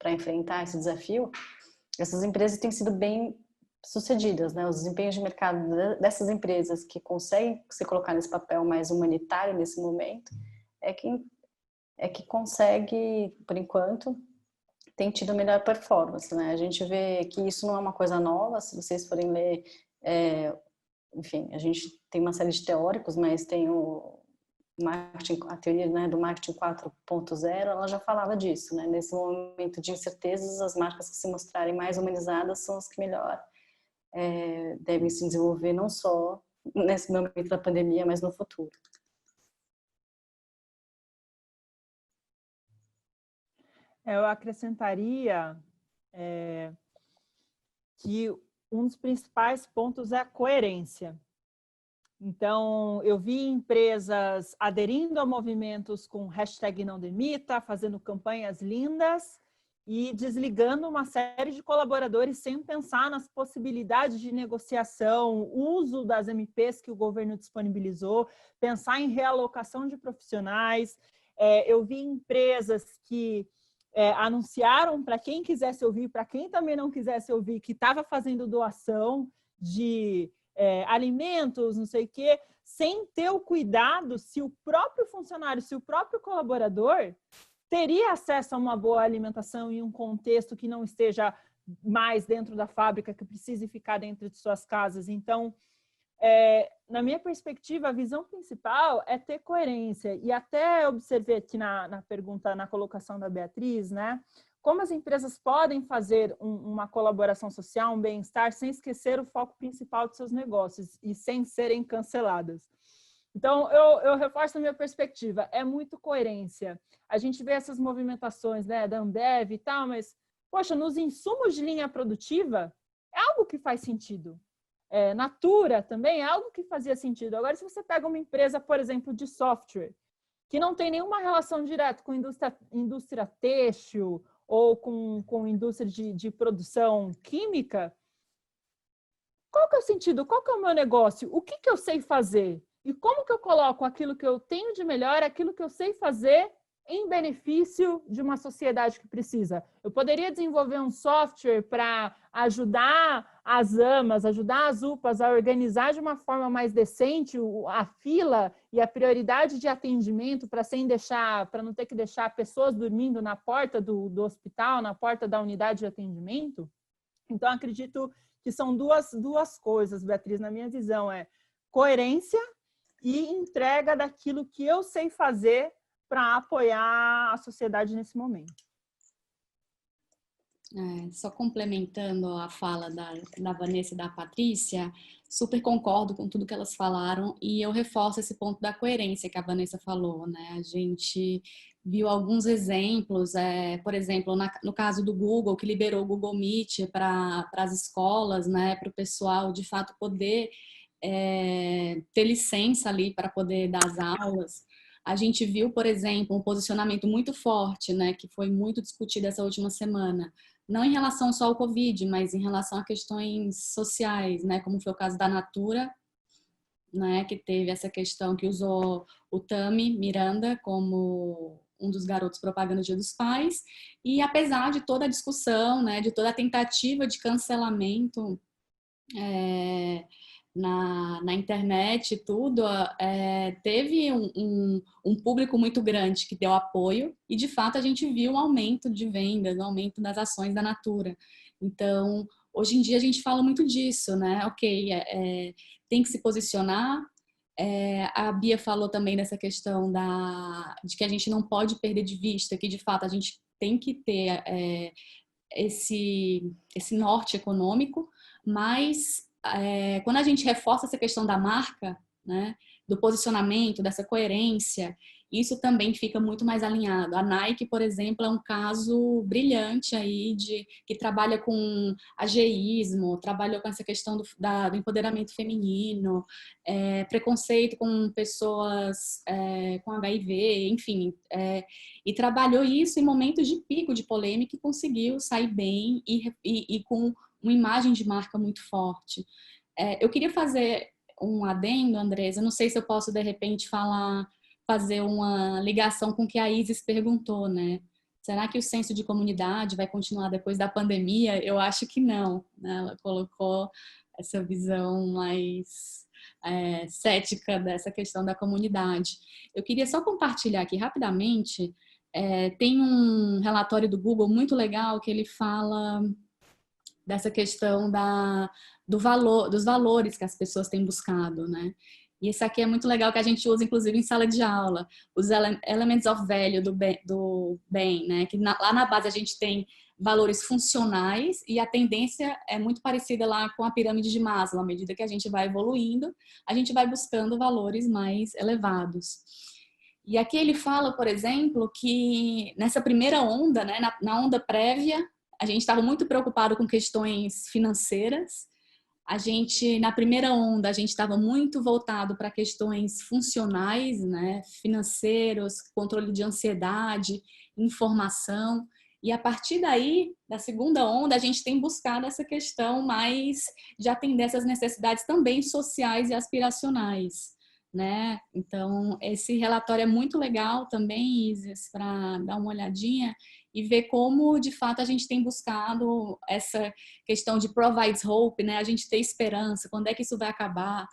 enfrentar esse desafio. Essas empresas têm sido bem sucedidas, né? Os desempenhos de mercado dessas empresas que conseguem se colocar nesse papel mais humanitário nesse momento é que consegue, por enquanto, tem tido melhor performance, né? A gente vê que isso não é uma coisa nova, se vocês forem ler, enfim, a gente tem uma série de teóricos, mas tem o marketing, a teoria, né, do marketing 4.0, ela já falava disso, né? Nesse momento de incertezas, as marcas que se mostrarem mais humanizadas são as que melhor devem se desenvolver, não só nesse momento da pandemia, mas no futuro. Eu acrescentaria que um dos principais pontos é a coerência. Então, eu vi empresas aderindo a movimentos com hashtag não demita, fazendo campanhas lindas e desligando uma série de colaboradores sem pensar nas possibilidades de negociação, uso das MPs que o governo disponibilizou, pensar em realocação de profissionais. Eu vi empresas que anunciaram para quem quisesse ouvir, para quem também não quisesse ouvir, que estava fazendo doação de alimentos, não sei o quê, sem ter o cuidado se o próprio funcionário, se o próprio colaborador teria acesso a uma boa alimentação em um contexto que não esteja mais dentro da fábrica, que precise ficar dentro de suas casas. Então, na minha perspectiva, a visão principal é ter coerência. E até observei aqui na pergunta, na colocação da Beatriz, né? Como as empresas podem fazer uma colaboração social, um bem-estar, sem esquecer o foco principal de seus negócios e sem serem canceladas. Então, eu reforço a minha perspectiva, é muito coerência. A gente vê essas movimentações, né, da Ambev e tal, mas, poxa, nos insumos de linha produtiva, é algo que faz sentido. Natura também é algo que fazia sentido. Agora, se você pega uma empresa, por exemplo, de software, que não tem nenhuma relação direta com indústria têxtil ou com indústria de produção química, qual que é o sentido? Qual que é o meu negócio? O que eu sei fazer? E como que eu coloco aquilo que eu tenho de melhor, aquilo que eu sei fazer em benefício de uma sociedade que precisa? Eu poderia desenvolver um software para ajudar as AMAs, ajudar as UPAs a organizar de uma forma mais decente a fila e a prioridade de atendimento para não ter que deixar pessoas dormindo na porta do hospital, na porta da unidade de atendimento? Então, acredito que são duas coisas, Beatriz, na minha visão, coerência e entrega daquilo que eu sei fazer para apoiar a sociedade nesse momento. Só complementando a fala da Vanessa e da Patrícia, super concordo com tudo que elas falaram e eu reforço esse ponto da coerência que a Vanessa falou, né? A gente viu alguns exemplos, por exemplo, no caso do Google, que liberou o Google Meet para as escolas, né? Para o pessoal, de fato, poder ter licença ali para poder dar as aulas. A gente viu, por exemplo, um posicionamento muito forte, né? Que foi muito discutido essa última semana, não em relação só ao Covid, mas em relação a questões sociais, né, como foi o caso da Natura, né, que teve essa questão que usou o Tami Miranda como um dos garotos propaganda do Dia dos Pais, e apesar de toda a discussão, né, de toda a tentativa de cancelamento na internet e tudo, teve um público muito grande que deu apoio e, de fato, a gente viu um aumento de vendas, um aumento das ações da Natura. Então, hoje em dia a gente fala muito disso, né? Ok, tem que se posicionar. A Bia falou também dessa questão de que a gente não pode perder de vista que, de fato, a gente tem que ter esse norte econômico, mas quando a gente reforça essa questão da marca, né, do posicionamento, dessa coerência, isso também fica muito mais alinhado. A Nike, por exemplo, é um caso brilhante aí que trabalha com ageísmo, trabalhou com essa questão do empoderamento feminino, preconceito com pessoas com HIV, enfim, e trabalhou isso em momentos de pico de polêmica e conseguiu sair bem e com uma imagem de marca muito forte. Eu queria fazer um adendo, Andresa, não sei se eu posso, de repente, fazer uma ligação com o que a Isis perguntou, né? Será que o senso de comunidade vai continuar depois da pandemia? Eu acho que não, né? Ela colocou essa visão mais cética dessa questão da comunidade. Eu queria só compartilhar aqui rapidamente, tem um relatório do Google muito legal que ele fala dessa questão dos valores que as pessoas têm buscado, né? E isso aqui é muito legal que a gente usa, inclusive, em sala de aula. Os elements of value do bem, né? Que lá na base a gente tem valores funcionais e a tendência é muito parecida lá com a pirâmide de Maslow. À medida que a gente vai evoluindo, a gente vai buscando valores mais elevados. E aqui ele fala, por exemplo, que nessa primeira onda, né, na onda prévia, a gente estava muito preocupado com questões financeiras. Na primeira onda, a gente estava muito voltado para questões funcionais, né, financeiros, controle de ansiedade, informação. E a partir daí, da segunda onda, a gente tem buscado essa questão mais de atender essas necessidades também sociais e aspiracionais, né? Então, esse relatório é muito legal também, Isis, para dar uma olhadinha e ver como, de fato, a gente tem buscado essa questão de provides hope, né? A gente ter esperança, quando é que isso vai acabar?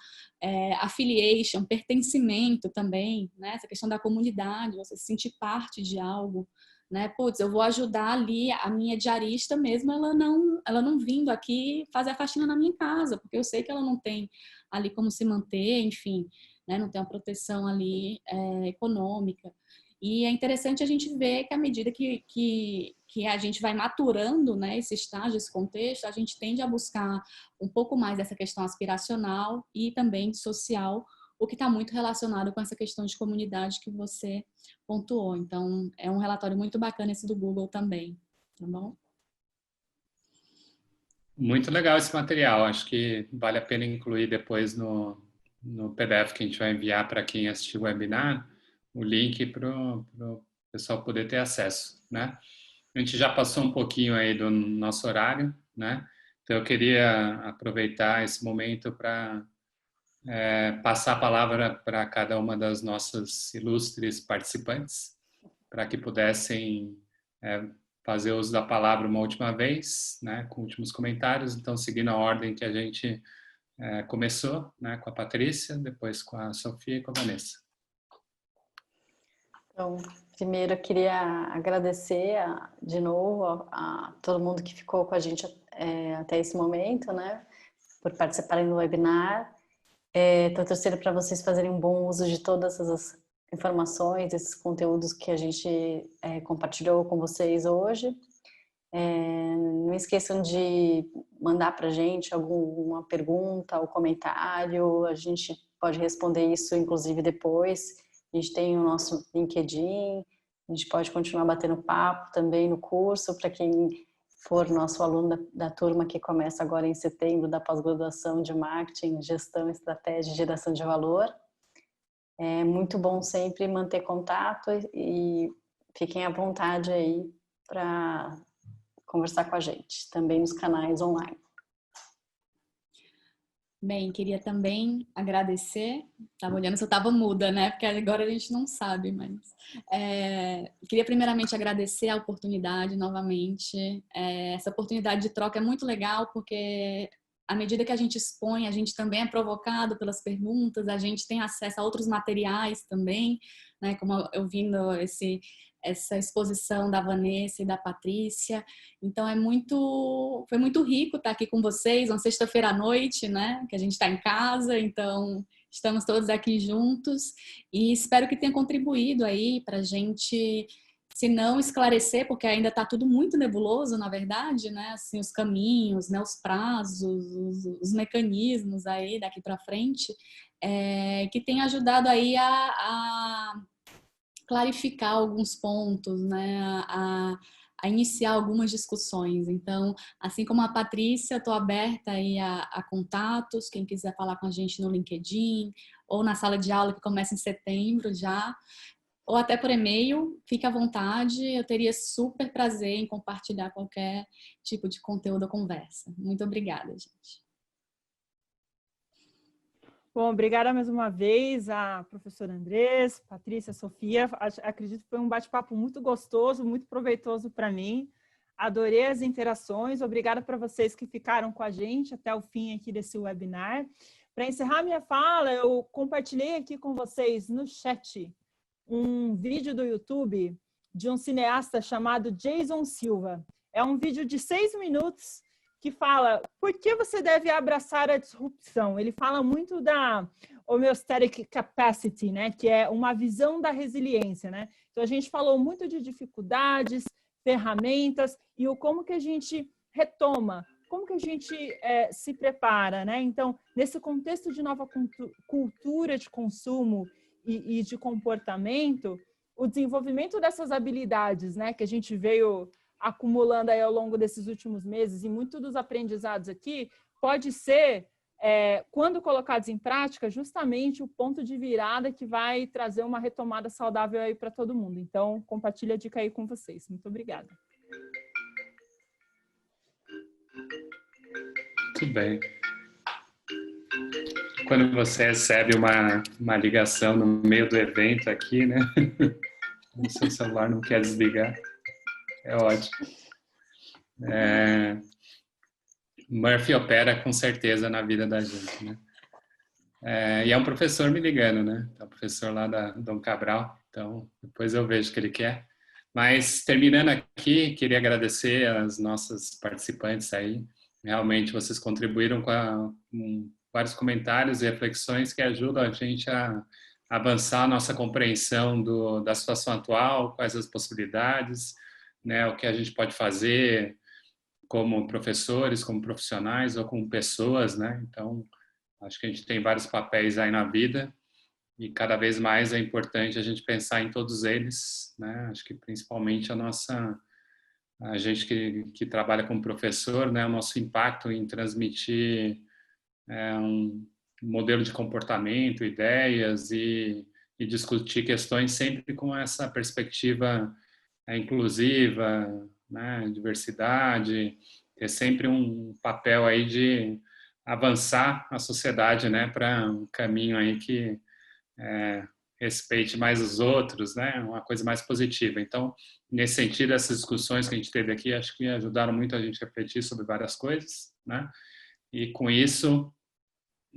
Affiliation, pertencimento também, né? Essa questão da comunidade, você se sentir parte de algo, né? Putz, eu vou ajudar ali a minha diarista mesmo, ela não vindo aqui fazer a faxina na minha casa, porque eu sei que ela não tem ali como se manter, enfim, né? Não tem uma proteção ali econômica. E é interessante a gente ver que à medida que a gente vai maturando, né, esse estágio, esse contexto, a gente tende a buscar um pouco mais dessa questão aspiracional e também social, o que está muito relacionado com essa questão de comunidade que você pontuou. Então, é um relatório muito bacana esse do Google também, tá bom? Muito legal esse material. Acho que vale a pena incluir depois no PDF que a gente vai enviar para quem assistiu o webinar, o link para o pessoal poder ter acesso, né? A gente já passou um pouquinho aí do nosso horário, né? Então eu queria aproveitar esse momento para passar a palavra para cada uma das nossas ilustres participantes, para que pudessem fazer uso da palavra uma última vez, né? Com últimos comentários. Então, seguindo a ordem que a gente começou, né? Com a Patrícia, depois com a Sofia e com a Vanessa. Então, primeiro eu queria agradecer de novo a todo mundo que ficou com a gente até esse momento, né, por participarem do webinar. Estou torcendo para vocês fazerem um bom uso de todas essas informações, esses conteúdos que a gente compartilhou com vocês hoje. Não esqueçam de mandar para a gente alguma pergunta ou comentário, a gente pode responder isso inclusive depois. A gente tem o nosso LinkedIn, a gente pode continuar batendo papo também no curso, para quem for nosso aluno da turma que começa agora em setembro, da pós-graduação de Marketing, Gestão, Estratégia e Geração de Valor. É muito bom sempre manter contato e fiquem à vontade aí para conversar com a gente, também nos canais online. Bem, queria também agradecer, estava olhando se eu estava muda, né? Porque agora a gente não sabe, mas... queria primeiramente agradecer a oportunidade novamente. Essa oportunidade de troca é muito legal, porque à medida que a gente expõe, a gente também é provocado pelas perguntas, a gente tem acesso a outros materiais também, né? Como eu vi essa exposição da Vanessa e da Patrícia. Então foi muito rico estar aqui com vocês, uma sexta-feira à noite, né? Que a gente está em casa, então estamos todos aqui juntos e espero que tenha contribuído aí para a gente, se não esclarecer, porque ainda está tudo muito nebuloso, na verdade, né? Assim, os caminhos, né? Os prazos, os mecanismos aí daqui para frente, que tenha ajudado aí a clarificar alguns pontos, né, a iniciar algumas discussões. Então, assim como a Patrícia, estou aberta aí a contatos, quem quiser falar com a gente no LinkedIn, ou na sala de aula que começa em setembro já, ou até por e-mail, fique à vontade, eu teria super prazer em compartilhar qualquer tipo de conteúdo ou conversa. Muito obrigada, gente. Bom, obrigada mais uma vez a professora Andrés, Patrícia, Sofia. Acredito que foi um bate-papo muito gostoso, muito proveitoso para mim. Adorei as interações. Obrigada para vocês que ficaram com a gente até o fim aqui desse webinar. Para encerrar minha fala, eu compartilhei aqui com vocês no chat um vídeo do YouTube de um cineasta chamado Jason Silva. É um vídeo de 6 minutos que fala por que você deve abraçar a disrupção. Ele fala muito da homeostatic capacity, né? Que é uma visão da resiliência, né? Então, a gente falou muito de dificuldades, ferramentas e o como que a gente retoma, como que a gente se prepara, né? Então, nesse contexto de nova cultura de consumo e de comportamento, o desenvolvimento dessas habilidades, né? Que a gente veio acumulando aí ao longo desses últimos meses e muito dos aprendizados aqui, pode ser, quando colocados em prática, justamente o ponto de virada que vai trazer uma retomada saudável aí para todo mundo. Então, compartilho a dica aí com vocês. Muito obrigada. Muito bem. Quando você recebe uma ligação no meio do evento aqui, né? O seu celular não quer desligar. É ótimo. Murphy opera com certeza na vida da gente, né? E é um professor me ligando, né? É um professor lá da Dom Cabral, então depois eu vejo o que ele quer. Mas terminando aqui, queria agradecer às nossas participantes aí. Realmente vocês contribuíram com vários comentários e reflexões que ajudam a gente a avançar a nossa compreensão da situação atual, quais as possibilidades, né, o que a gente pode fazer como professores, como profissionais ou como pessoas, né? Então, acho que a gente tem vários papéis aí na vida e cada vez mais é importante a gente pensar em todos eles, né? Acho que principalmente a gente que trabalha como professor, né? O nosso impacto em transmitir um modelo de comportamento, ideias e discutir questões sempre com essa perspectiva inclusiva, né, diversidade, ter sempre um papel aí de avançar a sociedade, né, para um caminho aí que respeite mais os outros, né, uma coisa mais positiva. Então, nesse sentido, essas discussões que a gente teve aqui, acho que ajudaram muito a gente a refletir sobre várias coisas, né, e com isso,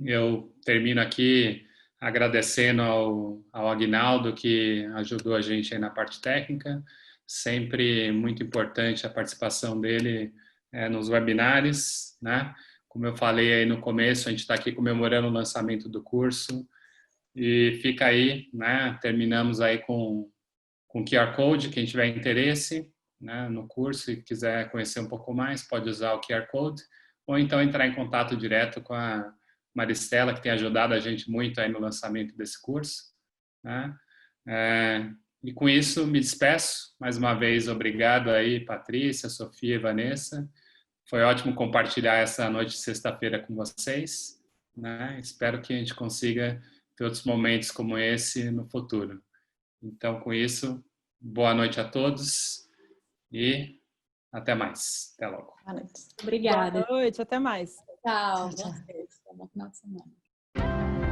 eu termino aqui agradecendo ao Aguinaldo, que ajudou a gente aí na parte técnica. Sempre muito importante a participação dele nos webinários, né? Como eu falei aí no começo, a gente está aqui comemorando o lançamento do curso e fica aí, né? Terminamos aí com QR Code, quem tiver interesse, né, no curso e quiser conhecer um pouco mais, pode usar o QR Code ou então entrar em contato direto com a Maristela, que tem ajudado a gente muito aí no lançamento desse curso, né? E com isso, me despeço. Mais uma vez, obrigado aí, Patrícia, Sofia e Vanessa. Foi ótimo compartilhar essa noite de sexta-feira com vocês, né? Espero que a gente consiga ter outros momentos como esse no futuro. Então, com isso, boa noite a todos e Até mais. Até logo. Boa noite. Obrigada. Boa noite, até mais. Tchau. Tchau, tchau. Bom final de semana.